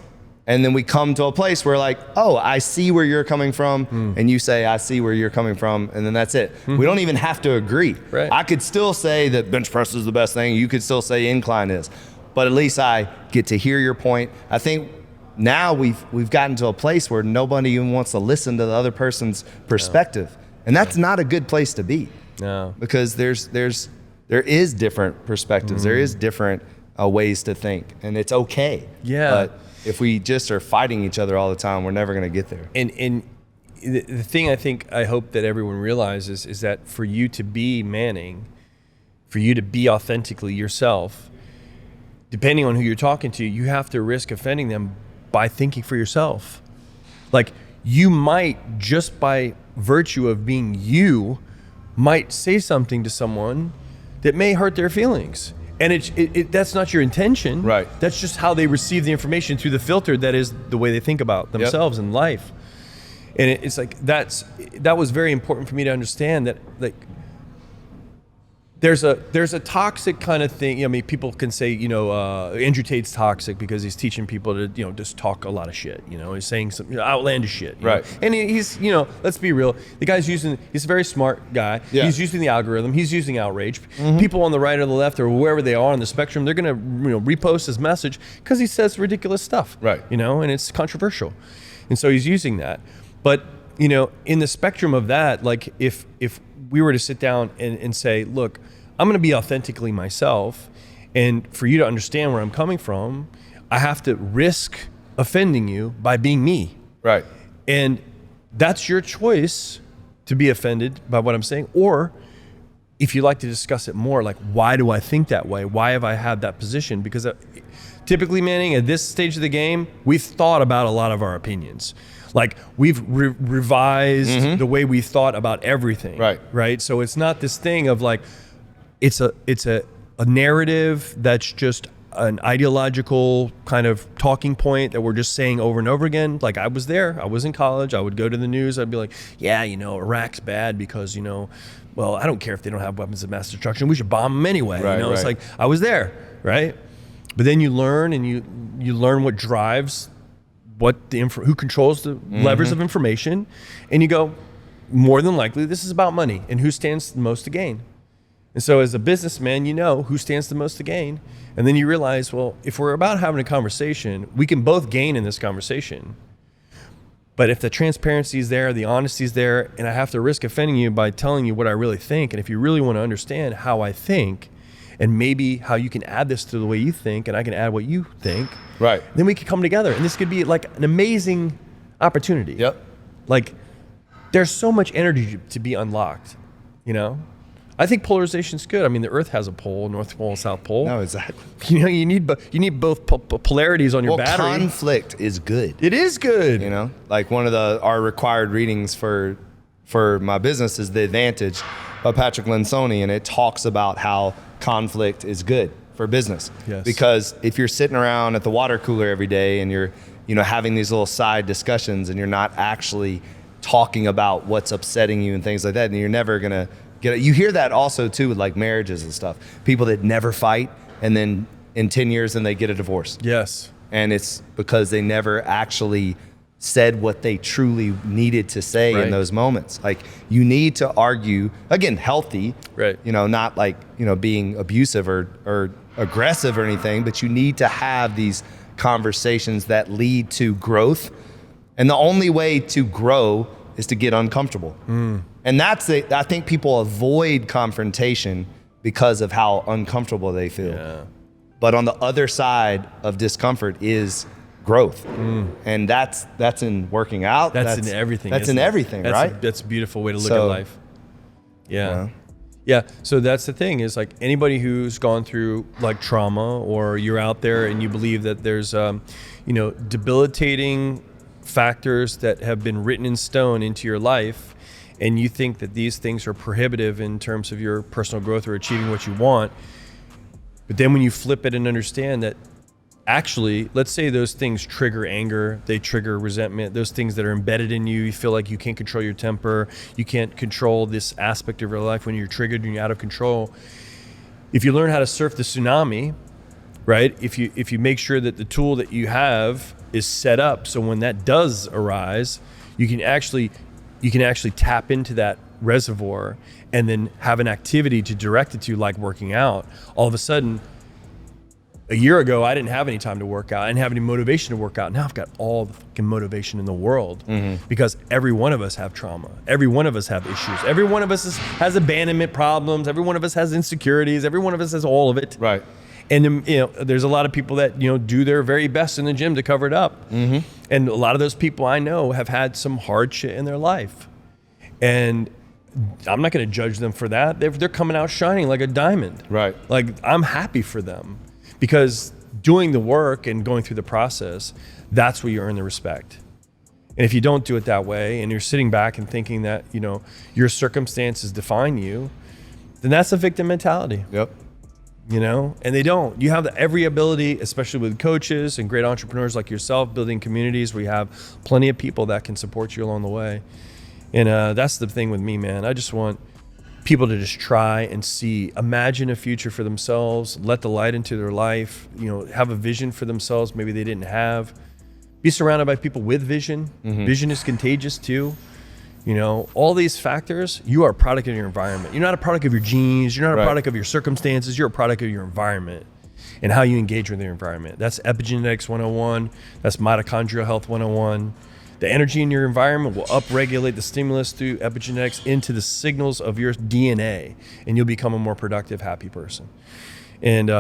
and then we come to a place where like, oh, I see where you're coming from, and you say, I see where you're coming from, and then that's it. We don't even have to agree. Right. I could still say that bench press is the best thing. You could still say incline is, but at least I get to hear your point. I think now we've gotten to a place where nobody even wants to listen to the other person's perspective, and that's not a good place to be. No. Because there is different perspectives. There is different ways to think, and it's okay. Yeah. But if we just are fighting each other all the time, we're never going to get there. And the thing I hope that everyone realizes is that for you to be Manning, for you to be authentically yourself, depending on who you're talking to, you have to risk offending them by thinking for yourself. Like you might, just by virtue of being you, might say something to someone that may hurt their feelings. And that's not your intention. Right. That's just how they receive the information through the filter that is the way they think about themselves and life. And it's like that was very important for me to understand that like there's a toxic kind of thing. I mean, people can say, Andrew Tate's toxic because he's teaching people to, just talk a lot of shit. He's saying some outlandish shit. you Right. know? And he's, let's be real. The guy's he's a very smart guy. Yeah. He's using the algorithm. He's using outrage. People on the right or the left or wherever they are on the spectrum, they're going to, repost his message because he says ridiculous stuff. Right. And it's controversial. And so he's using that. But, in the spectrum of that, like if we were to sit down and say, look, I'm going to be authentically myself, and for you to understand where I'm coming from, I have to risk offending you by being me. Right. And that's your choice to be offended by what I'm saying. Or if you'd like to discuss it more, like, why do I think that way? Why have I had that position? Because typically, Manning, at this stage of the game, we've thought about a lot of our opinions. Like we've revised the way we thought about everything. Right. Right. So it's not this thing of like, it's a narrative that's just an ideological kind of talking point that we're just saying over and over again. Like I was there, I was in college, I would go to the news, I'd be like, yeah, Iraq's bad because, well, I don't care if they don't have weapons of mass destruction, we should bomb them anyway. Right, It's right. like, I was there, right? But then you learn and you learn what drives who controls the levers of information, and you go, more than likely, this is about money and who stands the most to gain. And so as a businessman, who stands the most to gain. And then you realize, well, if we're about having a conversation, we can both gain in this conversation. But if the transparency is there, the honesty is there, and I have to risk offending you by telling you what I really think, and if you really want to understand how I think, and maybe how you can add this to the way you think, and I can add what you think, Right. then we could come together. And this could be like an amazing opportunity. Like, there's so much energy to be unlocked, I think polarization's good. I mean, the Earth has a pole, North Pole, South Pole. No, exactly. You know, you need both polarities on your battery. Conflict is good. It is good. You know, like one of our required readings for my business is The Advantage by Patrick Lencioni, and it talks about how conflict is good for business. Yes. Because if you're sitting around at the water cooler every day and you're, you know, having these little side discussions and you're not actually talking about what's upsetting you and things like that, and you're never gonna get it. You hear that also too with like marriages and stuff. People that never fight, and then in 10 years then they get a divorce. Yes. And it's because they never actually said what they truly needed to say in those moments. Like, you need to argue, again, healthy, right? You know, not like, you know, being abusive or aggressive or anything, but you need to have these conversations that lead to growth. And the only way to grow is to get uncomfortable. And I think people avoid confrontation because of how uncomfortable they feel. Yeah. But on the other side of discomfort is growth. And that's in working out. That's in everything. That's in everything, right? That's a beautiful way to look at life. Yeah. Yeah. So that's the thing, is like anybody who's gone through like trauma, or you're out there and you believe that there's, you know, debilitating factors that have been written in stone into your life, and you think that these things are prohibitive in terms of your personal growth or achieving what you want. But then when you flip it and understand that actually, let's say those things trigger anger, they trigger resentment, those things that are embedded in you, you feel like you can't control your temper, you can't control this aspect of your life when you're triggered and you're out of control. If you learn how to surf the tsunami, right? If you make sure that the tool that you have is set up so when that does arise, you can actually tap into that reservoir and then have an activity to direct it to, like working out. All of a sudden, a year ago, I didn't have any time to work out. I didn't have any motivation to work out. Now I've got all the fucking motivation in the world, because every one of us have trauma. Every one of us have issues. Every one of us has abandonment problems. Every one of us has insecurities. Every one of us has all of it. Right. And you know, there's a lot of people that, you know, do their very best in the gym to cover it up. And a lot of those people I know have had some hard shit in their life. And I'm not going to judge them for that. They're coming out shining like a diamond. Right. Like, I'm happy for them, because doing the work and going through the process, that's where you earn the respect. And if you don't do it that way, and you're sitting back and thinking that, you know, your circumstances define you, then that's a victim mentality. Yep. You know, and they don't. You have every ability, especially with coaches and great entrepreneurs like yourself, building communities where you have plenty of people that can support you along the way. And that's the thing with me, man. I just want people to just try and see, imagine a future for themselves, let the light into their life, you know, have a vision for themselves maybe they didn't have. Be surrounded by people with vision. Vision is contagious too. You know, all these factors, you are a product of your environment. You're not a product of your genes. You're not a product of your circumstances. You're a product of your environment and how you engage with your environment. That's epigenetics 101. That's mitochondrial health 101. The energy in your environment will upregulate the stimulus through epigenetics into the signals of your DNA, and you'll become a more productive, happy person. And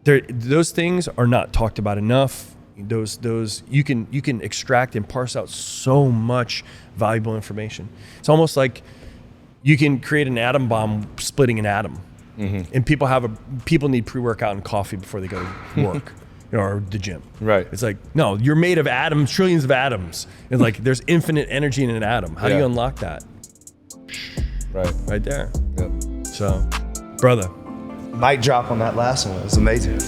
those things are not talked about enough. Those you can extract and parse out so much valuable information. It's almost like you can create an atom bomb splitting an atom. And people need pre-workout and coffee before they go to work. Or the gym. Right. It's like, no, you're made of atoms, trillions of atoms. And like, there's infinite energy in an atom. How do you unlock that? Right there. Yep. So, brother. Mic drop on that last one. It was amazing.